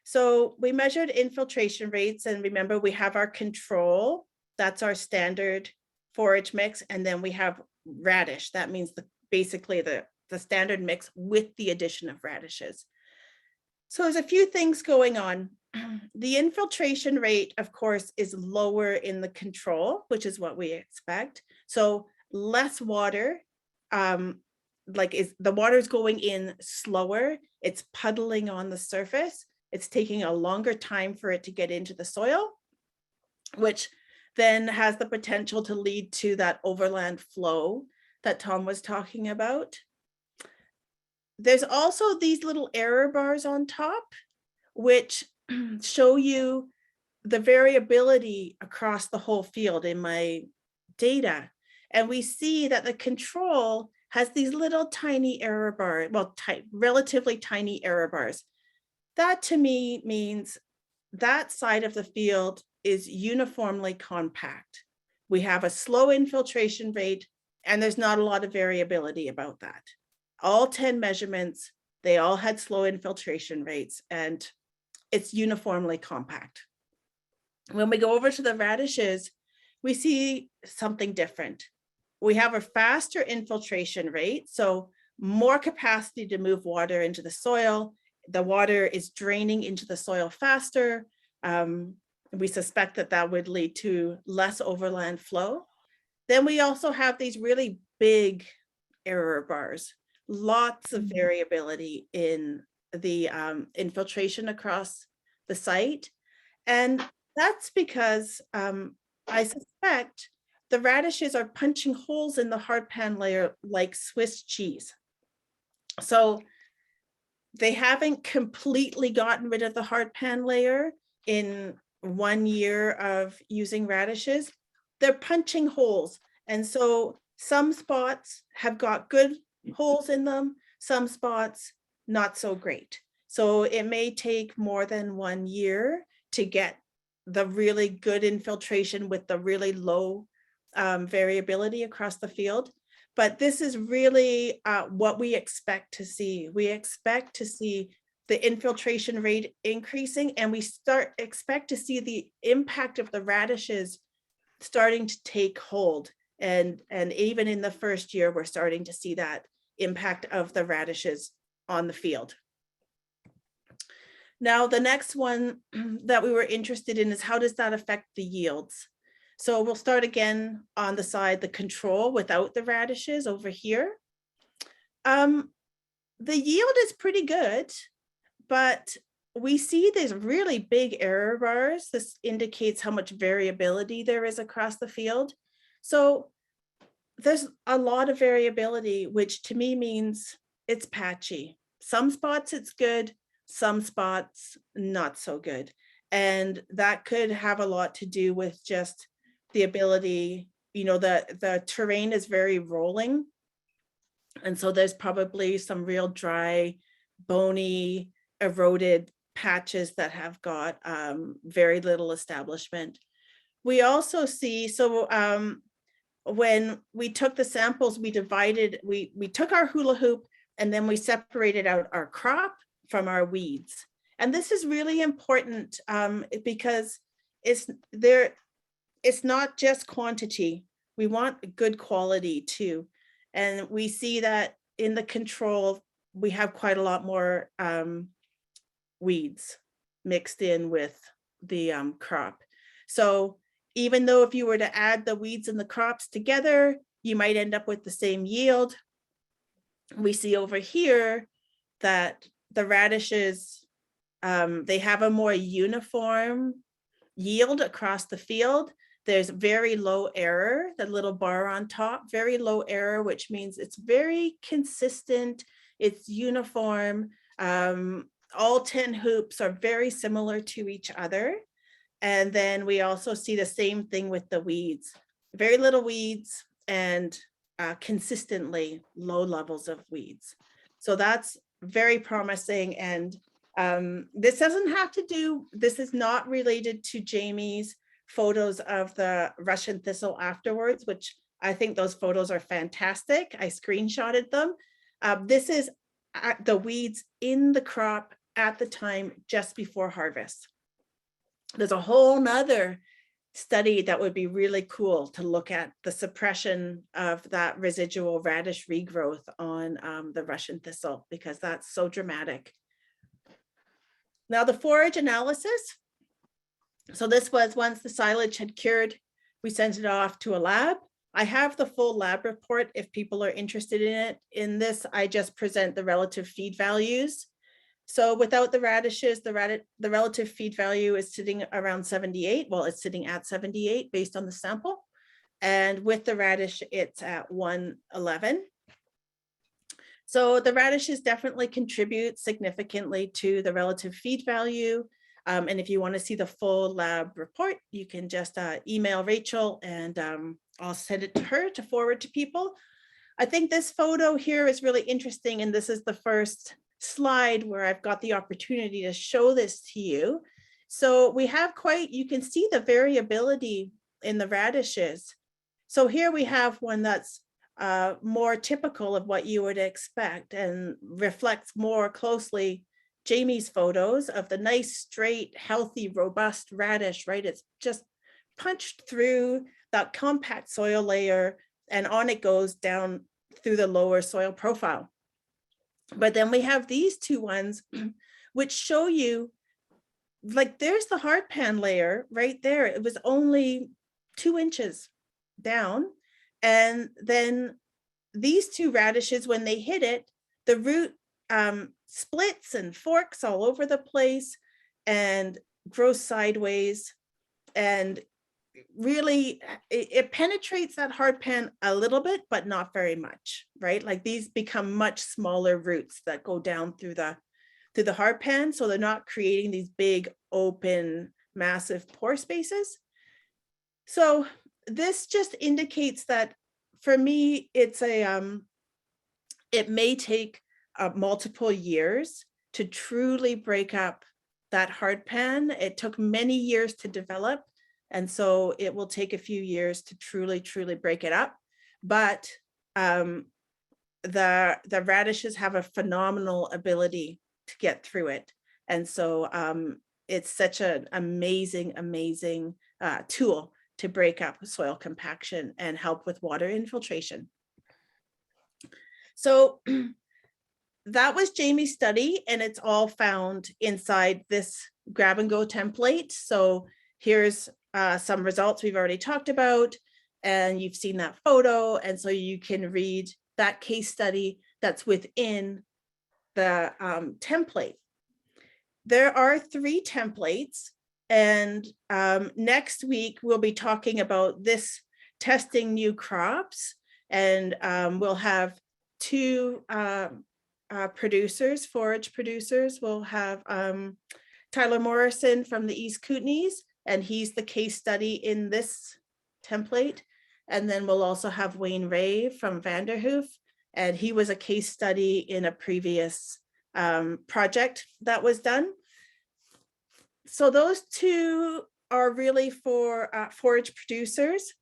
So we measured infiltration rates, and remember we have our control, that's our standard forage mix, and then we have radish. That means basically the standard mix with the addition of radishes. So there's a few things going on. The infiltration rate, of course, is lower in the control, which is what we expect. So less water, the water is going in slower, it's puddling on the surface, it's taking a longer time for it to get into the soil, which then has the potential to lead to that overland flow that Tom was talking about. There's also these little error bars on top, which show you the variability across the whole field in my data. And we see that the control has these little tiny error bars, well, relatively tiny error bars. That to me means that side of the field is uniformly compact. We have a slow infiltration rate, and there's not a lot of variability about that. All 10 measurements, they all had slow infiltration rates, and it's uniformly compact. When we go over to the radishes, we see something different. We have a faster infiltration rate, so more capacity to move water into the soil. The water is draining into the soil faster. We suspect that that would lead to less overland flow. Then we also have these really big error bars, lots of variability in the infiltration across the site. And that's because I suspect the radishes are punching holes in the hardpan layer like Swiss cheese. So they haven't completely gotten rid of the hardpan layer in 1 year of using radishes. They're punching holes. And so some spots have got good holes in them, some spots not so great. So it may take more than 1 year to get the really good infiltration with the really low variability across the field. But this is really what we expect to see. We expect to see the infiltration rate increasing, and we expect to see the impact of the radishes starting to take hold. And even in the first year, we're starting to see that impact of the radishes on the field. Now, the next one that we were interested in is how does that affect the yields? So we'll start again on the side, the control without the radishes over here. The yield is pretty good, but we see these really big error bars. This indicates how much variability there is across the field. So there's a lot of variability, which to me means it's patchy. Some spots it's good, some spots not so good. And that could have a lot to do with just the ability, you know, the terrain is very rolling. And so there's probably some real dry, bony, eroded patches that have got very little establishment. We also see, so when we took the samples, we took our hula hoop and then we separated out our crop from our weeds. And this is really important because it's not just quantity. We want good quality too. And we see that in the control, we have quite a lot more weeds mixed in with the crop. So even though if you were to add the weeds and the crops together, you might end up with the same yield. We see over here that the radishes, they have a more uniform yield across the field. There's very low error, the little bar on top, very low error, which means it's very consistent, it's uniform. All 10 hoops are very similar to each other. And then we also see the same thing with the weeds, very little weeds and consistently low levels of weeds. So that's very promising. And this doesn't have to do, this is not related to Jamie's photos of the Russian thistle afterwards, which I think those photos are fantastic. I screenshotted them. This is the weeds in the crop at the time just before harvest. There's a whole nother study that would be really cool to look at the suppression of that residual radish regrowth on the Russian thistle, because that's so dramatic. Now the forage analysis. So this was once the silage had cured, we sent it off to a lab. I have the full lab report if people are interested in it. In this, I just present the relative feed values. So without the radishes, the relative feed value is sitting around 78. Well, it's sitting at 78 based on the sample. And with the radish, it's at 111. So the radishes definitely contribute significantly to the relative feed value. And if you want to see the full lab report, you can just email Rachel and I'll send it to her to forward to people. I think this photo here is really interesting. And this is the first slide where I've got the opportunity to show this to you. So we have you can see the variability in the radishes. So here we have one that's more typical of what you would expect and reflects more closely Jamie's photos of the nice, straight, healthy, robust radish, right? It's just punched through that compact soil layer and on it goes down through the lower soil profile. But then we have these two ones which show you, like there's the hard pan layer right there. It was only 2 inches down. And then these two radishes, when they hit it, the root splits and forks all over the place and grows sideways. And really, it penetrates that hard pan a little bit, but not very much, right? Like these become much smaller roots that go down through the hard pan. So they're not creating these big, open, massive pore spaces. So this just indicates that for me, it's it may take multiple years to truly break up that hard pan. It took many years to develop. And so it will take a few years to truly break it up. But the radishes have a phenomenal ability to get through it. And so it's such an amazing tool to break up soil compaction and help with water infiltration. So that was Jamie's study, and it's all found inside this grab and go template. So here's some results we've already talked about, and you've seen that photo. And so you can read that case study that's within the template. There are 3 templates, and next week we'll be talking about this testing new crops. And we'll have two producers, forage producers. We'll have Tyler Morrison from the East Kootenays, and he's the case study in this template. And then we'll also have Wayne Ray from Vanderhoof, and he was a case study in a previous project that was done. So those two are really for forage producers.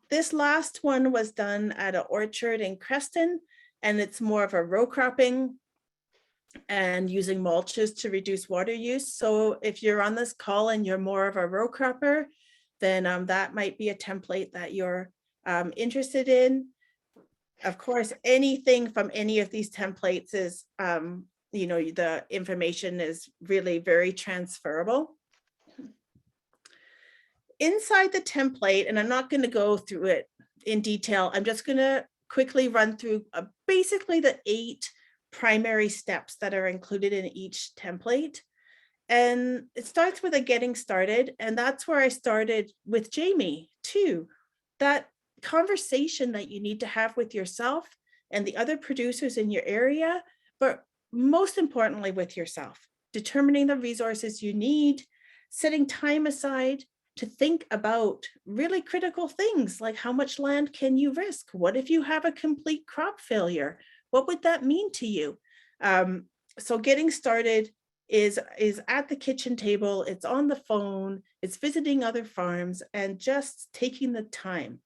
This last one was done at an orchard in Creston, and it's more of a row cropping and using mulches to reduce water use. So if you're on this call and you're more of a row cropper, then that might be a template that you're interested in. Of course, anything from any of these templates is, you know, the information is really very transferable. Inside the template, and I'm not going to go through it in detail, I'm just going to quickly run through basically the 8 primary steps that are included in each template. And it starts with a getting started, and that's where I started with Jamie too. That conversation that you need to have with yourself and the other producers in your area, but most importantly with yourself, determining the resources you need, setting time aside to think about really critical things like how much land can you risk? What if you have a complete crop failure? What would that mean to you? So getting started is at the kitchen table, it's on the phone, it's visiting other farms and just taking the time.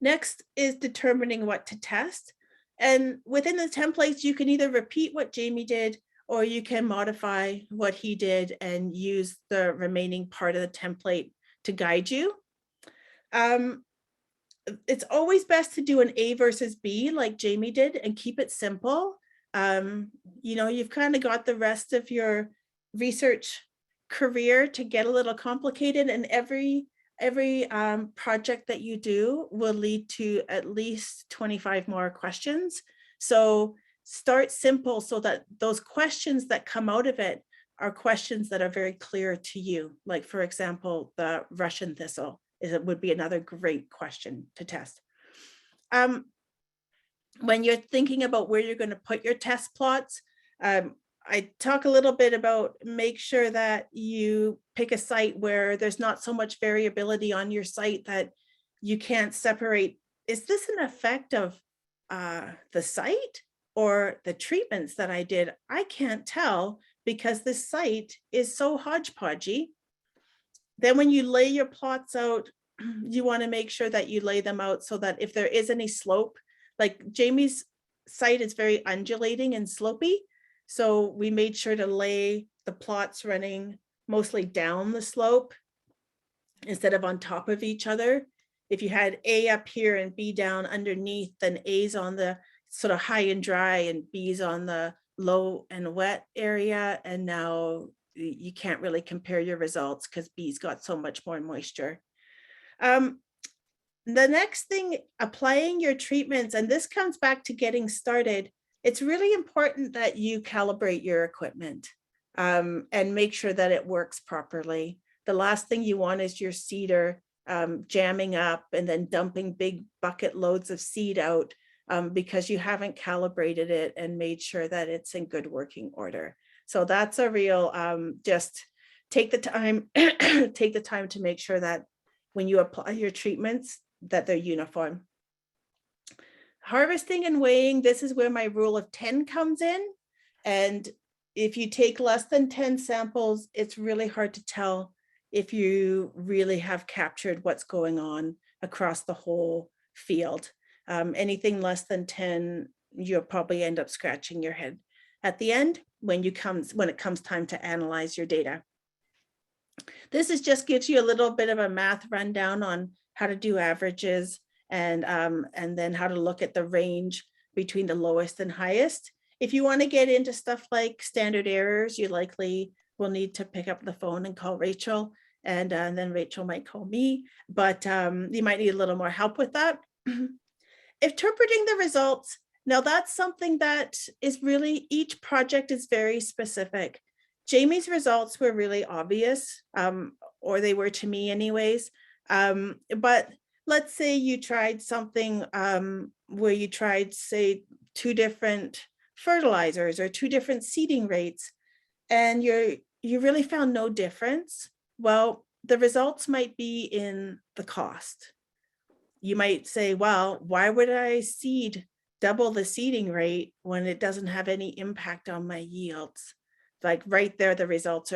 Next is determining what to test. And within the templates, you can either repeat what Jamie did or you can modify what he did and use the remaining part of the template to guide you. It's always best to do an A versus B like Jamie did and keep it simple. You know, you've kind of got the rest of your research career to get a little complicated, and every project that you do will lead to at least 25 more questions. So start simple so that those questions that come out of it are questions that are very clear to you. Like, for example, the Russian thistle would be another great question to test. When you're thinking about where you're going to put your test plots, I talk a little bit about make sure that you pick a site where there's not so much variability on your site that you can't separate. Is this an effect of the site or the treatments that I did? I can't tell because this site is so hodgepodgey. Then when you lay your plots out, you want to make sure that you lay them out so that if there is any slope, like Jamie's site is very undulating and slopey. So we made sure to lay the plots running mostly down the slope instead of on top of each other. If you had A up here and B down underneath, then A's on the sort of high and dry and B's on the low and wet area. And now you can't really compare your results because B's got so much more moisture. The next thing, applying your treatments, and this comes back to getting started. It's really important that you calibrate your equipment and make sure that it works properly. The last thing you want is your seeder jamming up and then dumping big bucket loads of seed out because you haven't calibrated it and made sure that it's in good working order. So that's a real, just take the time, take the time to make sure that when you apply your treatments, that they're uniform. Harvesting and weighing, this is where my rule of 10 comes in. And if you take less than 10 samples, it's really hard to tell if you really have captured what's going on across the whole field. Anything less than 10, you'll probably end up scratching your head at the end when it comes time to analyze your data. This is just gives you a little bit of a math rundown on how to do averages and then how to look at the range between the lowest and highest. If you want to get into stuff like standard errors, you likely will need to pick up the phone and call Rachel, and then Rachel might call me, but you might need a little more help with that. Interpreting the results. Now that's something that is really, each project is very specific. Jamie's results were really obvious, or they were to me anyways. But let's say you tried something where you tried, say, 2 different fertilizers or 2 different seeding rates, and you really found no difference. Well, the results might be in the cost. You might say, well, why would I seed double the seeding rate when it doesn't have any impact on my yields? Like right there, the results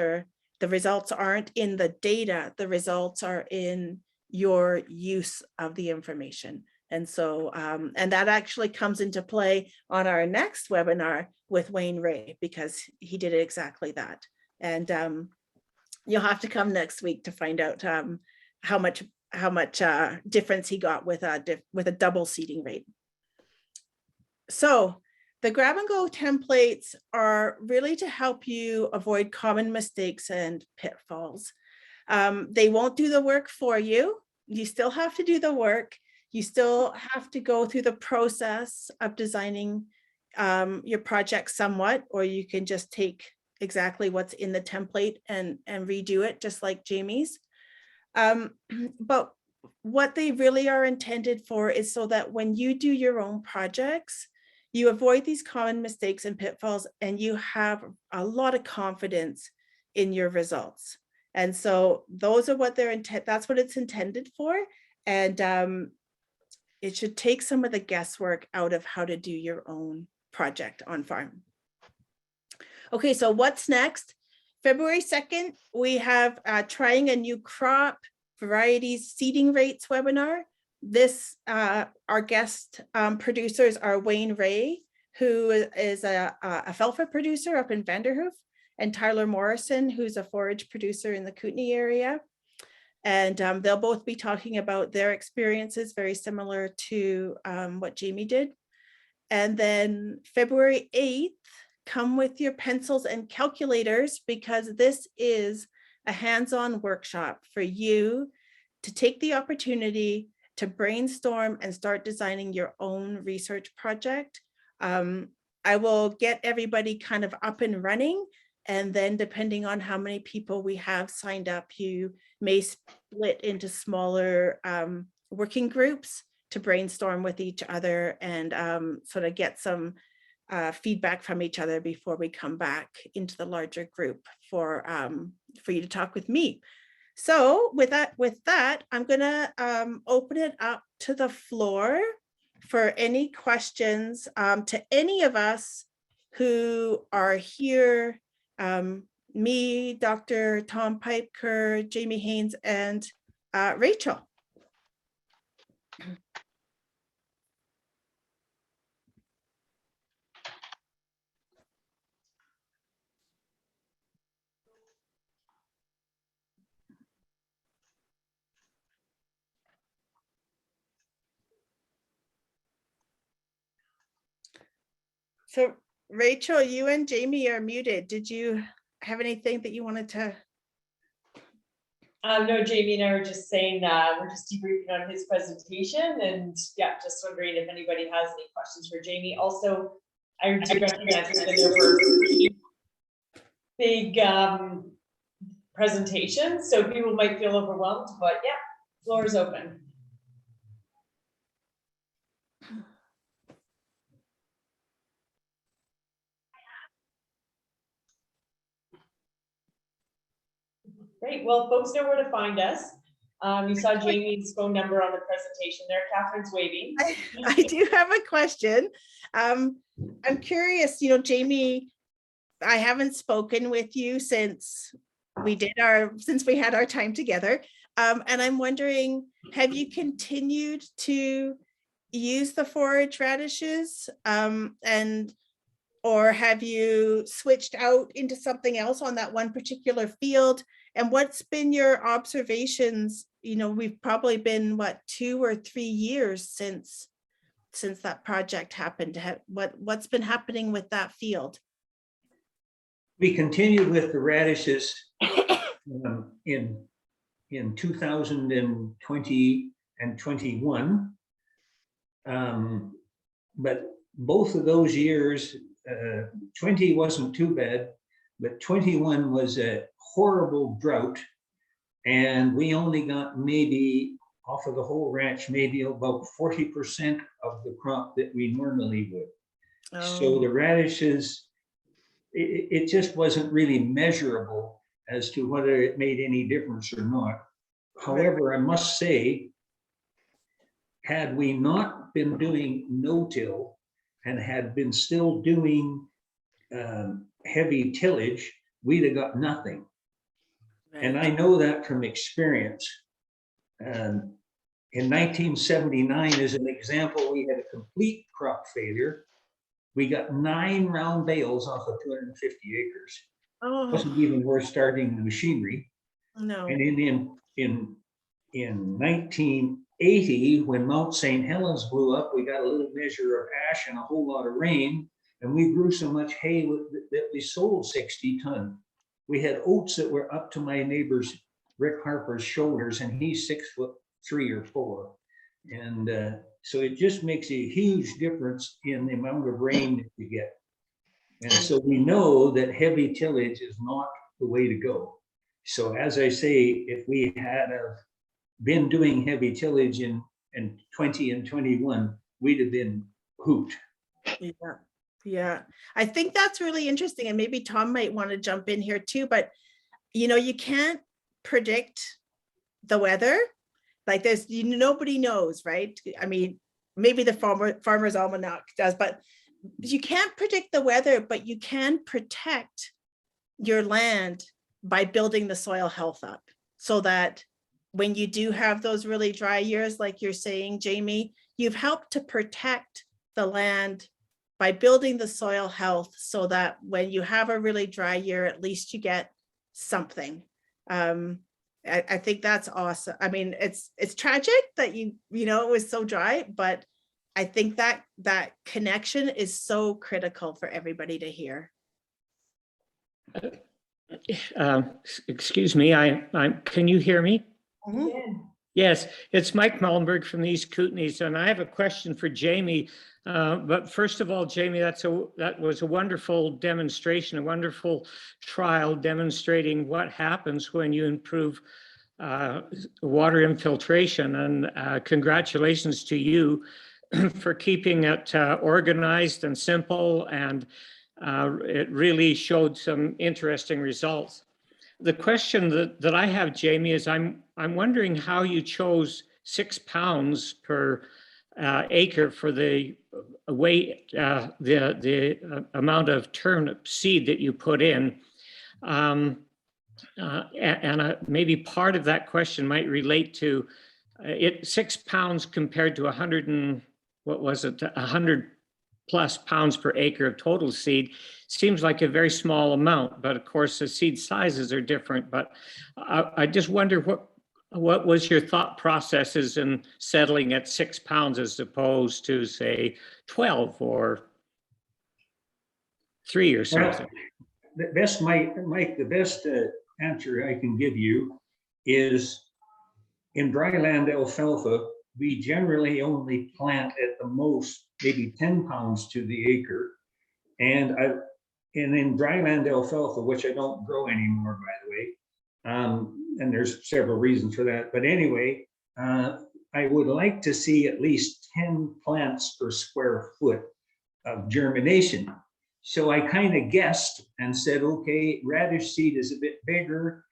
aren't in the data, the results are in your use of the information. And so, and that actually comes into play on our next webinar with Wayne Ray, because he did exactly that. And you'll have to come next week to find out how much difference he got with a double seeding rate. So the grab and go templates are really to help you avoid common mistakes and pitfalls. They won't do the work for you. You still have to do the work. You still have to go through the process of designing your project somewhat, or you can just take exactly what's in the template and redo it, just like Jamie's. But what they really are intended for is so that when you do your own projects, you avoid these common mistakes and pitfalls, and you have a lot of confidence in your results. And so those are what that's what it's intended for. And it should take some of the guesswork out of how to do your own project on farm. Okay, so what's next? February 2nd, we have trying a new crop varieties seeding rates webinar. This, our guest producers are Wayne Ray, who is a alfalfa producer up in Vanderhoof, and Tyler Morrison, who's a forage producer in the Kootenay area. And they'll both be talking about their experiences, very similar to what Jamie did. And then February 8th, come with your pencils and calculators, because this is a hands-on workshop for you to take the opportunity to brainstorm and start designing your own research project. I will get everybody kind of up and running, and then depending on how many people we have signed up, you may split into smaller working groups to brainstorm with each other and sort of get some feedback from each other before we come back into the larger group for you to talk with me. So with that, I'm gonna open it up to the floor for any questions to any of us who are here, me, Dr. Tom Pypker, Jamie Haynes, and Rachel. So Rachel, you and Jamie are muted. Did you have anything that you wanted to? No, Jamie and I were just saying we're just debriefing on his presentation, and yeah, just wondering if anybody has any questions for Jamie. Also, I do recognize that there were big presentations, so people might feel overwhelmed, but yeah, floor is open. Great. Well, folks know where to find us. You saw Jamie's phone number on the presentation there. Catherine's waving. I do have a question. I'm curious, Jamie, I haven't spoken with you since we had our time together. And I'm wondering, have you continued to use the forage radishes or have you switched out into something else on that one particular field? And what's been your observations? We've probably been 2 or 3 years since that project happened. What's been happening with that field? We continued with the radishes in 2020 and 21. But both of those years, 20 wasn't too bad, but 21 was a horrible drought, and we only got maybe off of the whole ranch, maybe about 40% of the crop that we normally would. So the radishes, it just wasn't really measurable as to whether it made any difference or not. However, I must say, had we not been doing no-till and had been still doing heavy tillage, we'd have got nothing. And I know that from experience. In 1979, as an example, we had a complete crop failure. We got 9 round bales off of 250 acres. Oh, Wasn't even worth starting the machinery. no. And in 1980, when Mount St. Helens blew up, we got a little measure of ash and a whole lot of rain, and we grew so much hay that we sold 60 ton. We had oats that were up to my neighbor's Rick Harper's shoulders, and he's 6'3" or 4. And so it just makes a huge difference in the amount of rain that you get. And so we know that heavy tillage is not the way to go. So as I say, if we had been doing heavy tillage in 20 and 21, we'd have been hooped. Yeah. Yeah. I think that's really interesting. And maybe Tom might want to jump in here too, but you can't predict the weather. Like there's, nobody knows, right? I mean, maybe the Farmer's Almanac does, but you can't predict the weather, but you can protect your land by building the soil health up so that when you do have those really dry years, like you're saying, Jamie, you've helped to protect the land by building the soil health so that when you have a really dry year, at least you get something. I think that's awesome. I mean, it's tragic that it was so dry, but I think that connection is so critical for everybody to hear. Excuse me, can you hear me? Mhm. Yeah. Yes, it's Mike Mellenberg from the East Kootenays, and I have a question for Jamie. But first of all, Jamie, that was a wonderful demonstration, a wonderful trial demonstrating what happens when you improve water infiltration. And congratulations to you for keeping it organized and simple, and it really showed some interesting results. The question that I have, Jamie, is I'm wondering how you chose 6 pounds per acre for the weight, the amount of turnip seed that you put in. Maybe part of that question might relate to 6 pounds compared to 100 plus pounds per acre of total seed seems like a very small amount, but of course the seed sizes are different. But I just wonder what was your thought processes in settling at 6 pounds as opposed to, say, 12 or 3 or something? Well, Mike, the best answer I can give you is in dryland alfalfa, we generally only plant at the most maybe 10 pounds to the acre. And in dryland alfalfa, which I don't grow anymore, by the way, and there's several reasons for that. But anyway, I would like to see at least 10 plants per square foot of germination. So I kind of guessed and said, okay, radish seed is a bit bigger.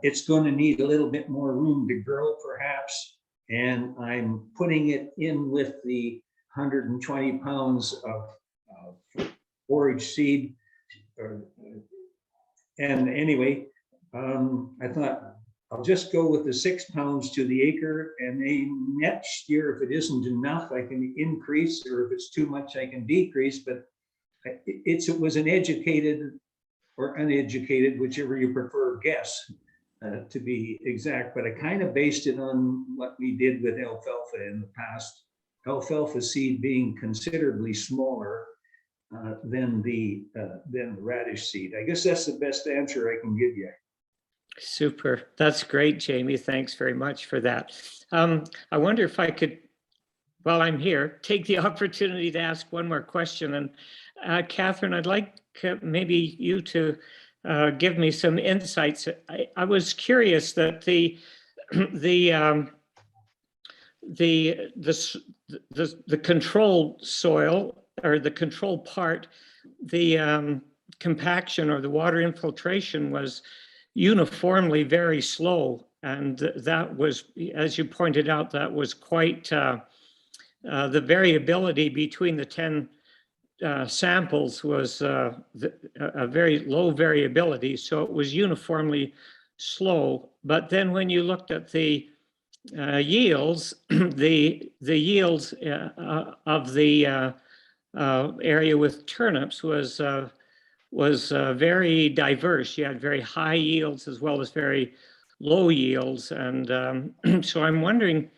It's going to need a little bit more room to grow, perhaps. And I'm putting it in with the 120 pounds of forage seed. And anyway, I thought I'll just go with the 6 pounds to the acre, and then next year, if it isn't enough, I can increase, or if it's too much, I can decrease. But it was an educated or uneducated, whichever you prefer, guess, to be exact. But I kind of based it on what we did with alfalfa in the past. Alfalfa seed being considerably smaller than the radish seed. I guess that's the best answer I can give you. Super. That's great, Jamie. Thanks very much for that. I wonder if I could, while I'm here, take the opportunity to ask one more question. And Catherine, I'd like maybe you to give me some insights. I was curious that the the control soil or the control part, the compaction or the water infiltration was uniformly very slow. And that was, as you pointed out, that was quite the variability between the 10 samples was a very low variability. So it was uniformly slow. But then when you looked at the yields, the yields of the area with turnips was very diverse. You had very high yields as well as very low yields, and so I'm wondering.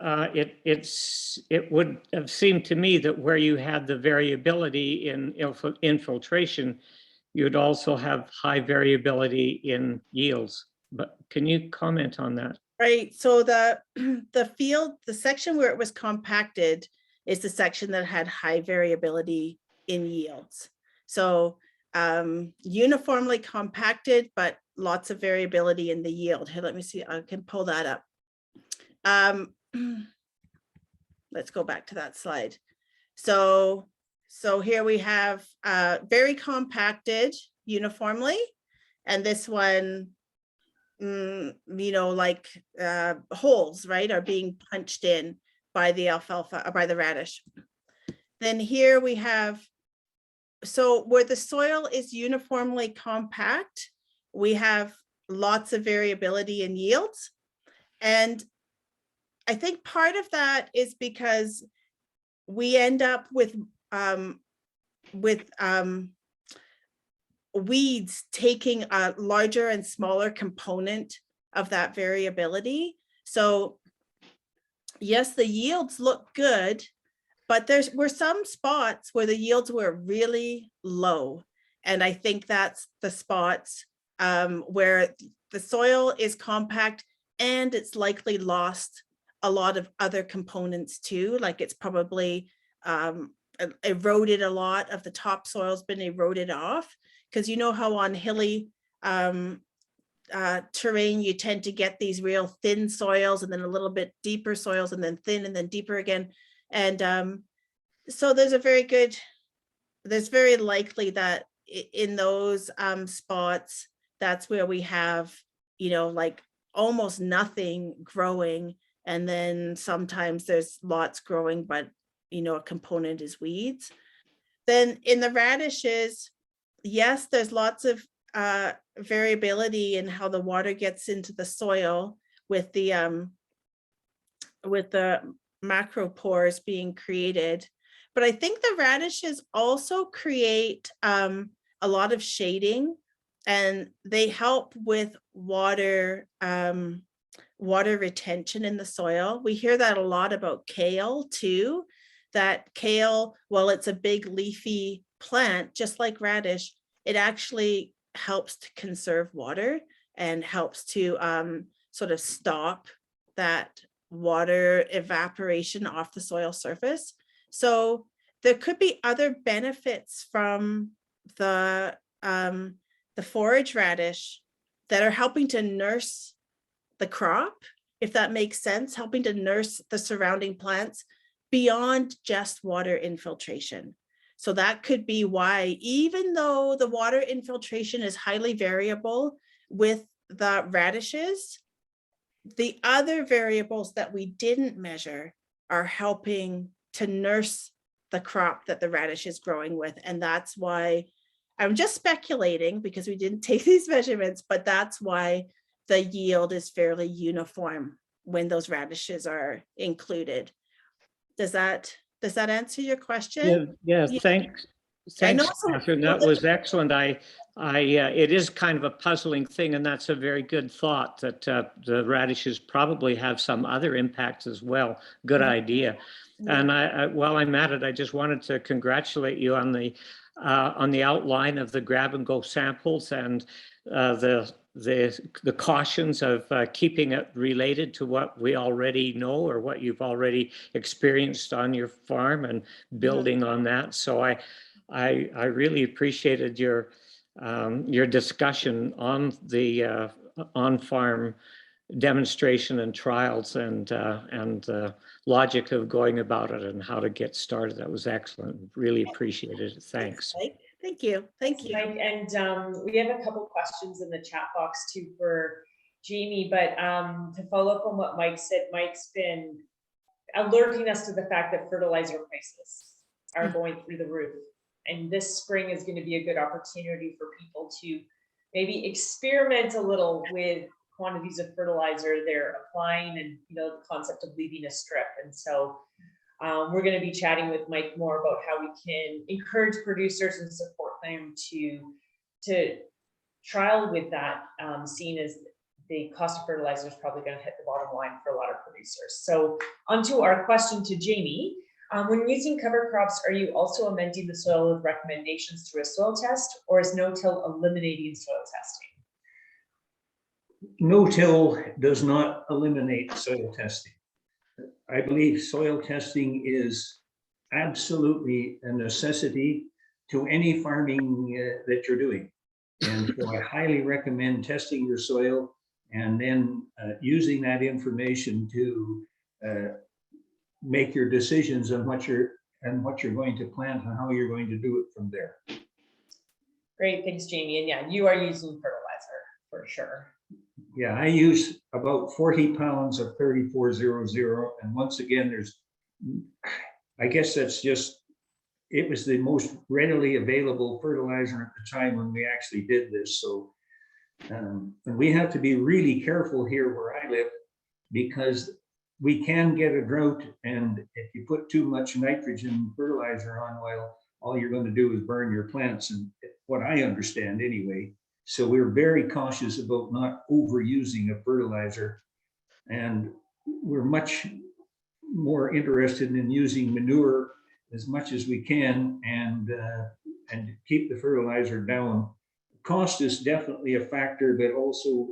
It would have seemed to me that where you had the variability in infiltration, you'd also have high variability in yields. But can you comment on that? Right. So the the section where it was compacted is the section that had high variability in yields. So uniformly compacted, but lots of variability in the yield. Here, let me see. I can pull that up. Let's go back to that slide. So here we have very compacted uniformly, and this one, like holes, right, are being punched in by the alfalfa or by the radish. Then here we have, so where the soil is uniformly compact, we have lots of variability in yields. And I think part of that is because we end up with weeds taking a larger and smaller component of that variability. So yes, the yields look good, but there were some spots where the yields were really low. And I think that's the spots where the soil is compact and it's likely lost a lot of other components too, like it's probably eroded a lot of the topsoil's been eroded off, because you know how on hilly terrain you tend to get these real thin soils and then a little bit deeper soils and then thin and then deeper again. And so there's very likely that in those spots, that's where we have, like almost nothing growing. And then sometimes there's lots growing, but, a component is weeds. Then in the radishes, yes, there's lots of variability in how the water gets into the soil with the macropores being created. But I think the radishes also create a lot of shading, and they help with water retention in the soil. We hear that a lot about kale too, that kale, while it's a big leafy plant, just like radish, it actually helps to conserve water and helps to sort of stop that water evaporation off the soil surface. So there could be other benefits from the forage radish that are helping to nurse the crop, if that makes sense, helping to nurse the surrounding plants beyond just water infiltration. So that could be why, even though the water infiltration is highly variable with the radishes, the other variables that we didn't measure are helping to nurse the crop that the radish is growing with. And that's why, I'm just speculating because we didn't take these measurements, but that's why the yield is fairly uniform when those radishes are included. Does that answer your question? Yeah. Thanks, Catherine. That was excellent. It is kind of a puzzling thing, and that's a very good thought that the radishes probably have some other impacts as well. Good idea. And while I'm at it, I just wanted to congratulate you on the outline of the grab and go samples and the cautions of keeping it related to what we already know or what you've already experienced on your farm and building on that. So I really appreciated your discussion on the on-farm demonstration and trials and logic of going about it and how to get started. That was excellent. Really appreciated it. Thanks. Mike. Thank you. Thank you. Mike, and we have a couple questions in the chat box too for Jamie, but to follow up on what Mike said, Mike's been alerting us to the fact that fertilizer prices are going through the roof. And this spring is going to be a good opportunity for people to maybe experiment a little with quantities of fertilizer they're applying, and the concept of leaving a strip. And so we're going to be chatting with Mike more about how we can encourage producers and support them to trial with that, seeing as the cost of fertilizer is probably going to hit the bottom line for a lot of producers. So onto our question to Jamie. When using cover crops, are you also amending the soil with recommendations through a soil test, or is no-till eliminating soil testing? No-till does not eliminate soil testing. I believe soil testing is absolutely a necessity to any farming that you're doing. And so I highly recommend testing your soil and then using that information to make your decisions on what you're going to plant and how you're going to do it from there. Great, thanks, Jamie. And yeah, you are using fertilizer for sure. Yeah, I use about 40 pounds of 3400, and once again, I guess that's just, it was the most readily available fertilizer at the time when we actually did this. So and we have to be really careful here where I live, because we can get a drought, and if you put too much nitrogen fertilizer on, well, all you're going to do is burn your plants, and what I understand anyway. So we're very cautious about not overusing a fertilizer, and we're much more interested in using manure as much as we can, and keep the fertilizer down. Cost is definitely a factor, but also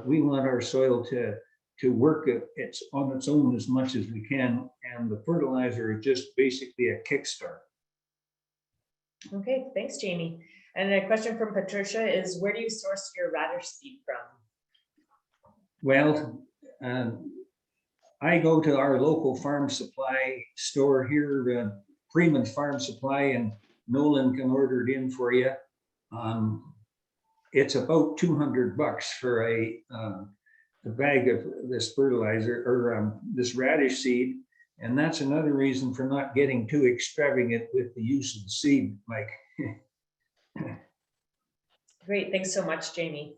we want our soil to work it's on its own as much as we can, and the fertilizer is just basically a kickstart. Okay, thanks, Jamie. And a question from Patricia is, where do you source your radish seed from? Well, I go to our local farm supply store here, Freeman Farm Supply, and Nolan can order it in for you. It's about $200 for a bag of this fertilizer, or this radish seed. And that's another reason for not getting too extravagant with the use of the seed, Mike. Great, thanks so much, Jamie.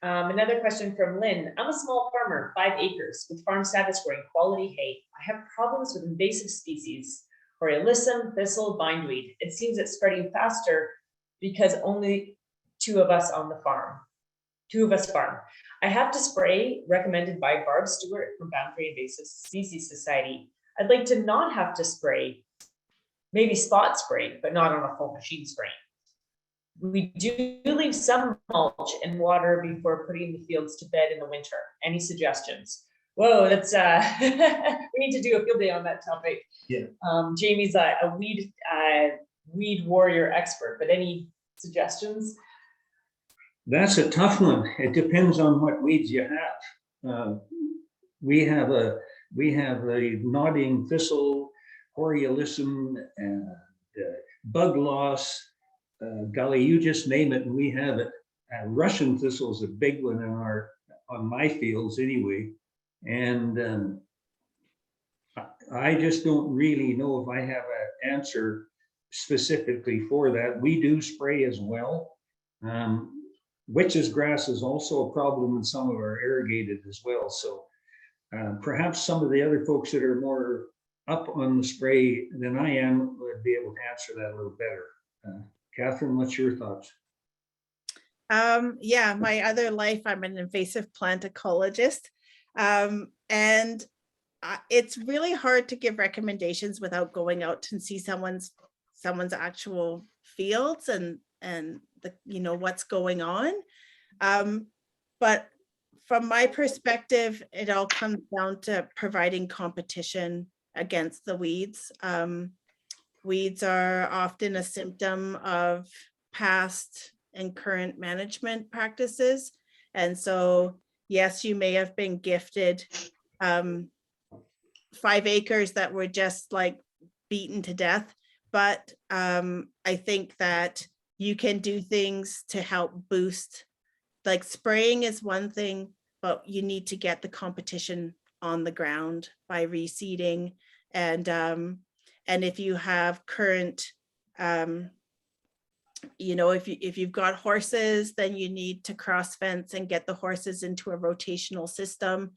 Another question from Lynn. I'm a small farmer, 5 acres, with farm status growing quality hay. I have problems with invasive species, Coriolisum, thistle, bindweed. It seems it's spreading faster because only 2 of us on the farm. 2 of us farm. I have to spray, recommended by Barb Stewart from Boundary Invasive Species Society. I'd like to not have to spray, maybe spot spray, but not on a full machine spray. We do leave some mulch and water before putting the fields to bed in the winter. Any suggestions? Whoa, that's we need to do a field day on that topic. Yeah. Jamie's a weed warrior expert, but any suggestions? That's a tough one. It depends on what weeds you have. We have a nodding thistle, Coriolisum, and bug loss. Golly, you just name it, and we have it. Russian thistle is a big one on my fields anyway, and I just don't really know if I have an answer specifically for that. We do spray as well. Witch's grass is also a problem in some of our irrigated as well. So perhaps some of the other folks that are more up on the spray than I am would be able to answer that a little better. Catherine, what's your thoughts? Yeah, my other life, I'm an invasive plant ecologist. And it's really hard to give recommendations without going out and see someone's actual fields and the, what's going on. But from my perspective, it all comes down to providing competition against the weeds. Weeds are often a symptom of past and current management practices. And so, yes, you may have been gifted 5 acres that were just like beaten to death. But I think that you can do things to help boost, like spraying is one thing, but you need to get the competition on the ground by reseeding. And if you have current, you know, if you've got horses, then you need to cross fence and get the horses into a rotational system.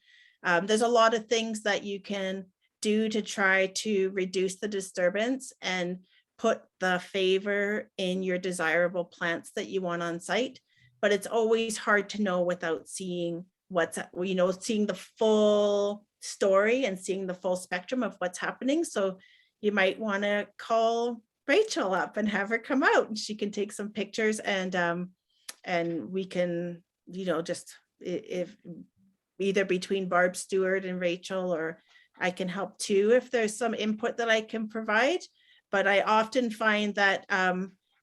There's a lot of things that you can do to try to reduce the disturbance and put the favor in your desirable plants that you want on site. But it's always hard to know without seeing what's, you know, seeing the full story and seeing the full spectrum of what's happening. So you might want to call Rachel up and have her come out, and she can take some pictures, and we can, you know, just if either between Barb Stewart and Rachel, or I can help too if there's some input that I can provide. But I often find that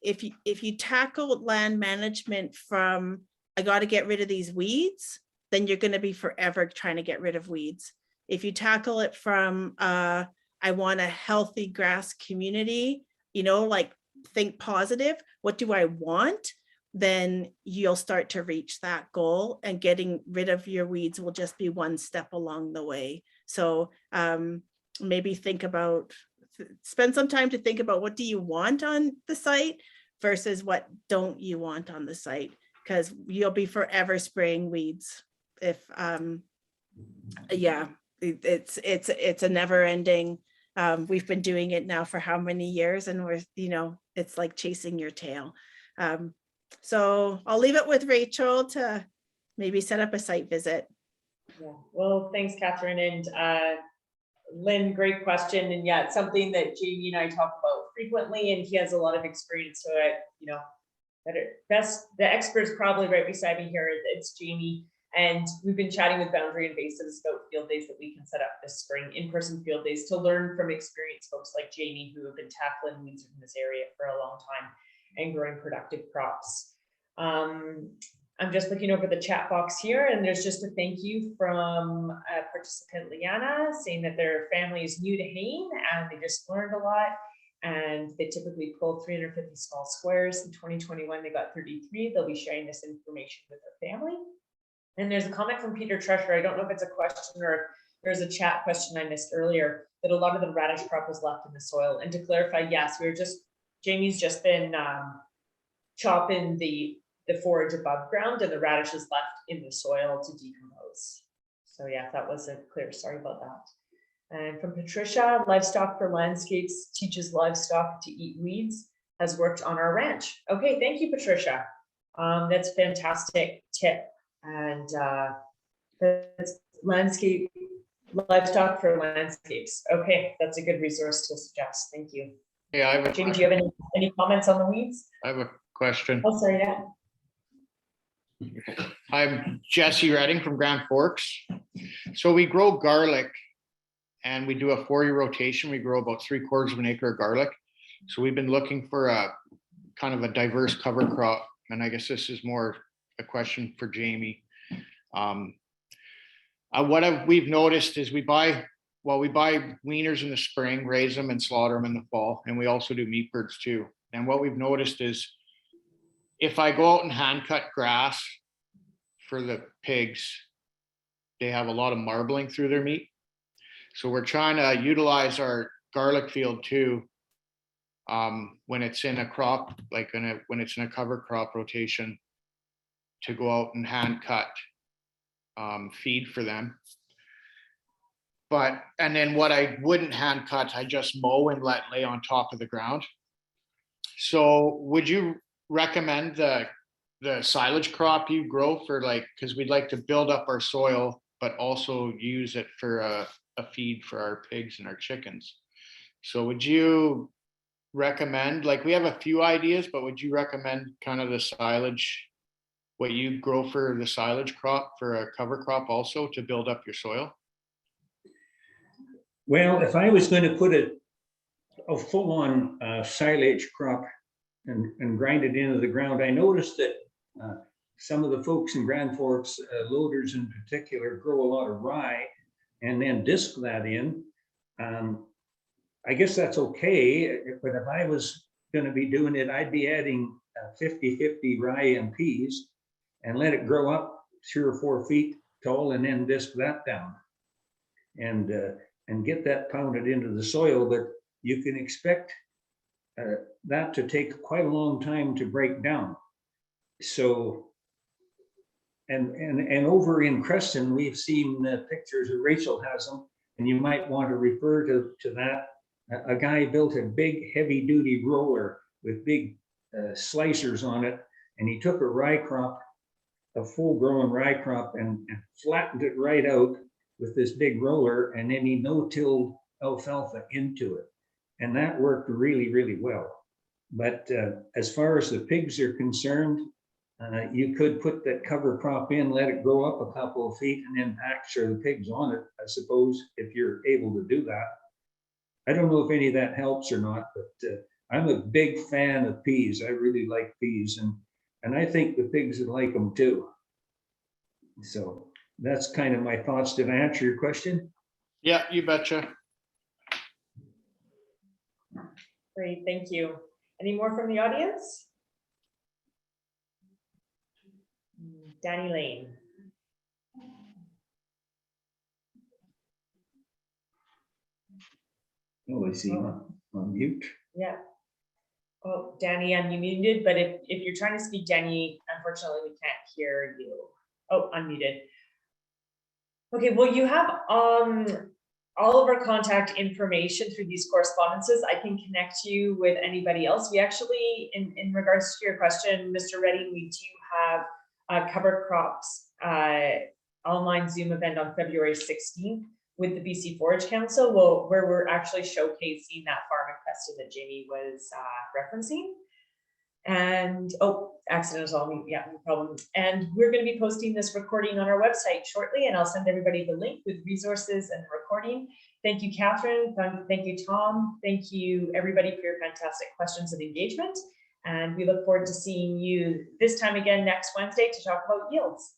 if you tackle land management from, I got to get rid of these weeds, then you're going to be forever trying to get rid of weeds. If you tackle it from, I want a healthy grass community, you know, like think positive, what do I want? Then you'll start to reach that goal, and getting rid of your weeds will just be one step along the way. So maybe think about, spend some time to think about what do you want on the site versus what don't you want on the site, because you'll be forever spraying weeds. If yeah, it's a never ending. We've been doing it now for how many years, and we're, you know, it's like chasing your tail. So I'll leave it with Rachel to maybe set up a site visit. Yeah, well, thanks, Catherine. And Lynn, great question. And yeah, it's something that Jamie and I talk about frequently, and he has a lot of experience. So you know, that the expert's probably right beside me here. It's Jamie. And we've been chatting with Boundary Invasives about field days that we can set up this spring, in-person field days, to learn from experienced folks like Jamie, who have been tackling weeds in this area for a long time and growing productive crops. I'm just looking over the chat box here, and there's just a thank you from a participant, Liana, saying that their family is new to Haynes and they just learned a lot, and they typically pull 350 small squares. In 2021, they got 33. They'll be sharing this information with their family. And there's a comment from Peter Treasure. I don't know if it's a question or there's a chat question I missed earlier, that a lot of the radish crop was left in the soil. And to clarify, yes, Jamie's just been chopping the forage above ground, and the radish is left in the soil to decompose. So yeah, that was a clear, sorry about that. And from Patricia, Livestock for Landscapes teaches livestock to eat weeds, has worked on our ranch. Okay, thank you, Patricia. That's a fantastic tip. And that's Livestock for Landscapes. Okay, that's a good resource to suggest. Thank you. Yeah, I have Jamie, do you have any comments on the weeds? I have a question. Oh, sorry, yeah. I'm Jesse Redding from Grand Forks. So we grow garlic, and we do a 4-year rotation. We grow about 3/4 of an acre of garlic. So we've been looking for a kind of a diverse cover crop. And I guess this is more a question for Jamie. We've noticed is we buy weaners in the spring, raise them and slaughter them in the fall. And we also do meat birds too. And what we've noticed is if I go out and hand cut grass for the pigs, they have a lot of marbling through their meat. So we're trying to utilize our garlic field too, when it's in a crop, like when it's in a cover crop rotation, to go out and hand cut feed for them. And then what I wouldn't hand cut, I just mow and let lay on top of the ground. So would you recommend the silage crop you grow for, like, because we'd like to build up our soil, but also use it for a feed for our pigs and our chickens. So would you recommend, like, we have a few ideas, but would you recommend kind of the silage, what you grow for the silage crop for a cover crop also to build up your soil? Well, if I was going to put a full-on silage crop and grind it into the ground, I noticed that some of the folks in Grand Forks, loaders in particular, grow a lot of rye and then disc that in. I guess that's okay, but if I was going to be doing it, I'd be adding 50-50 rye and peas and let it grow up 3 or 4 feet tall and then disc that down and get that pounded into the soil. But you can expect that to take quite a long time to break down. So, and over in Creston, we've seen pictures, Rachel has them, and you might want to refer to that. A guy built a big heavy duty roller with big slicers on it, and he took a rye crop, a full grown rye crop, and flattened it right out with this big roller, and then he no-tilled alfalfa into it. And that worked really, really well. But as far as the pigs are concerned, you could put that cover crop in, let it grow up a couple of feet, and then pasture the pigs on it, I suppose, if you're able to do that. I don't know if any of that helps or not, but I'm a big fan of peas. I really like peas, and I think the pigs would like them too. So that's kind of my thoughts. Did I answer your question? Yeah, you betcha. Great, thank you. Any more from the audience? Danny Lane. Oh, I see. On mute. Yeah. Oh, Danny, I'm muted, but if you're trying to speak, Danny, unfortunately, we can't hear you. Oh, unmuted. Okay, well, you have all of our contact information through these correspondences. I can connect you with anybody else. We actually, in regards to your question, Mr. Reddy, we do have a cover crops online Zoom event on February 16th with the BC Forage Council, where we're actually showcasing that farm in Creston that Jamie was referencing. And accidental mute, yeah, no problem. And we're going to be posting this recording on our website shortly, and I'll send everybody the link with resources and the recording. Thank you, Catherine. Thank you, Tom. Thank you, everybody, for your fantastic questions and engagement. And we look forward to seeing you this time again next Wednesday to talk about yields.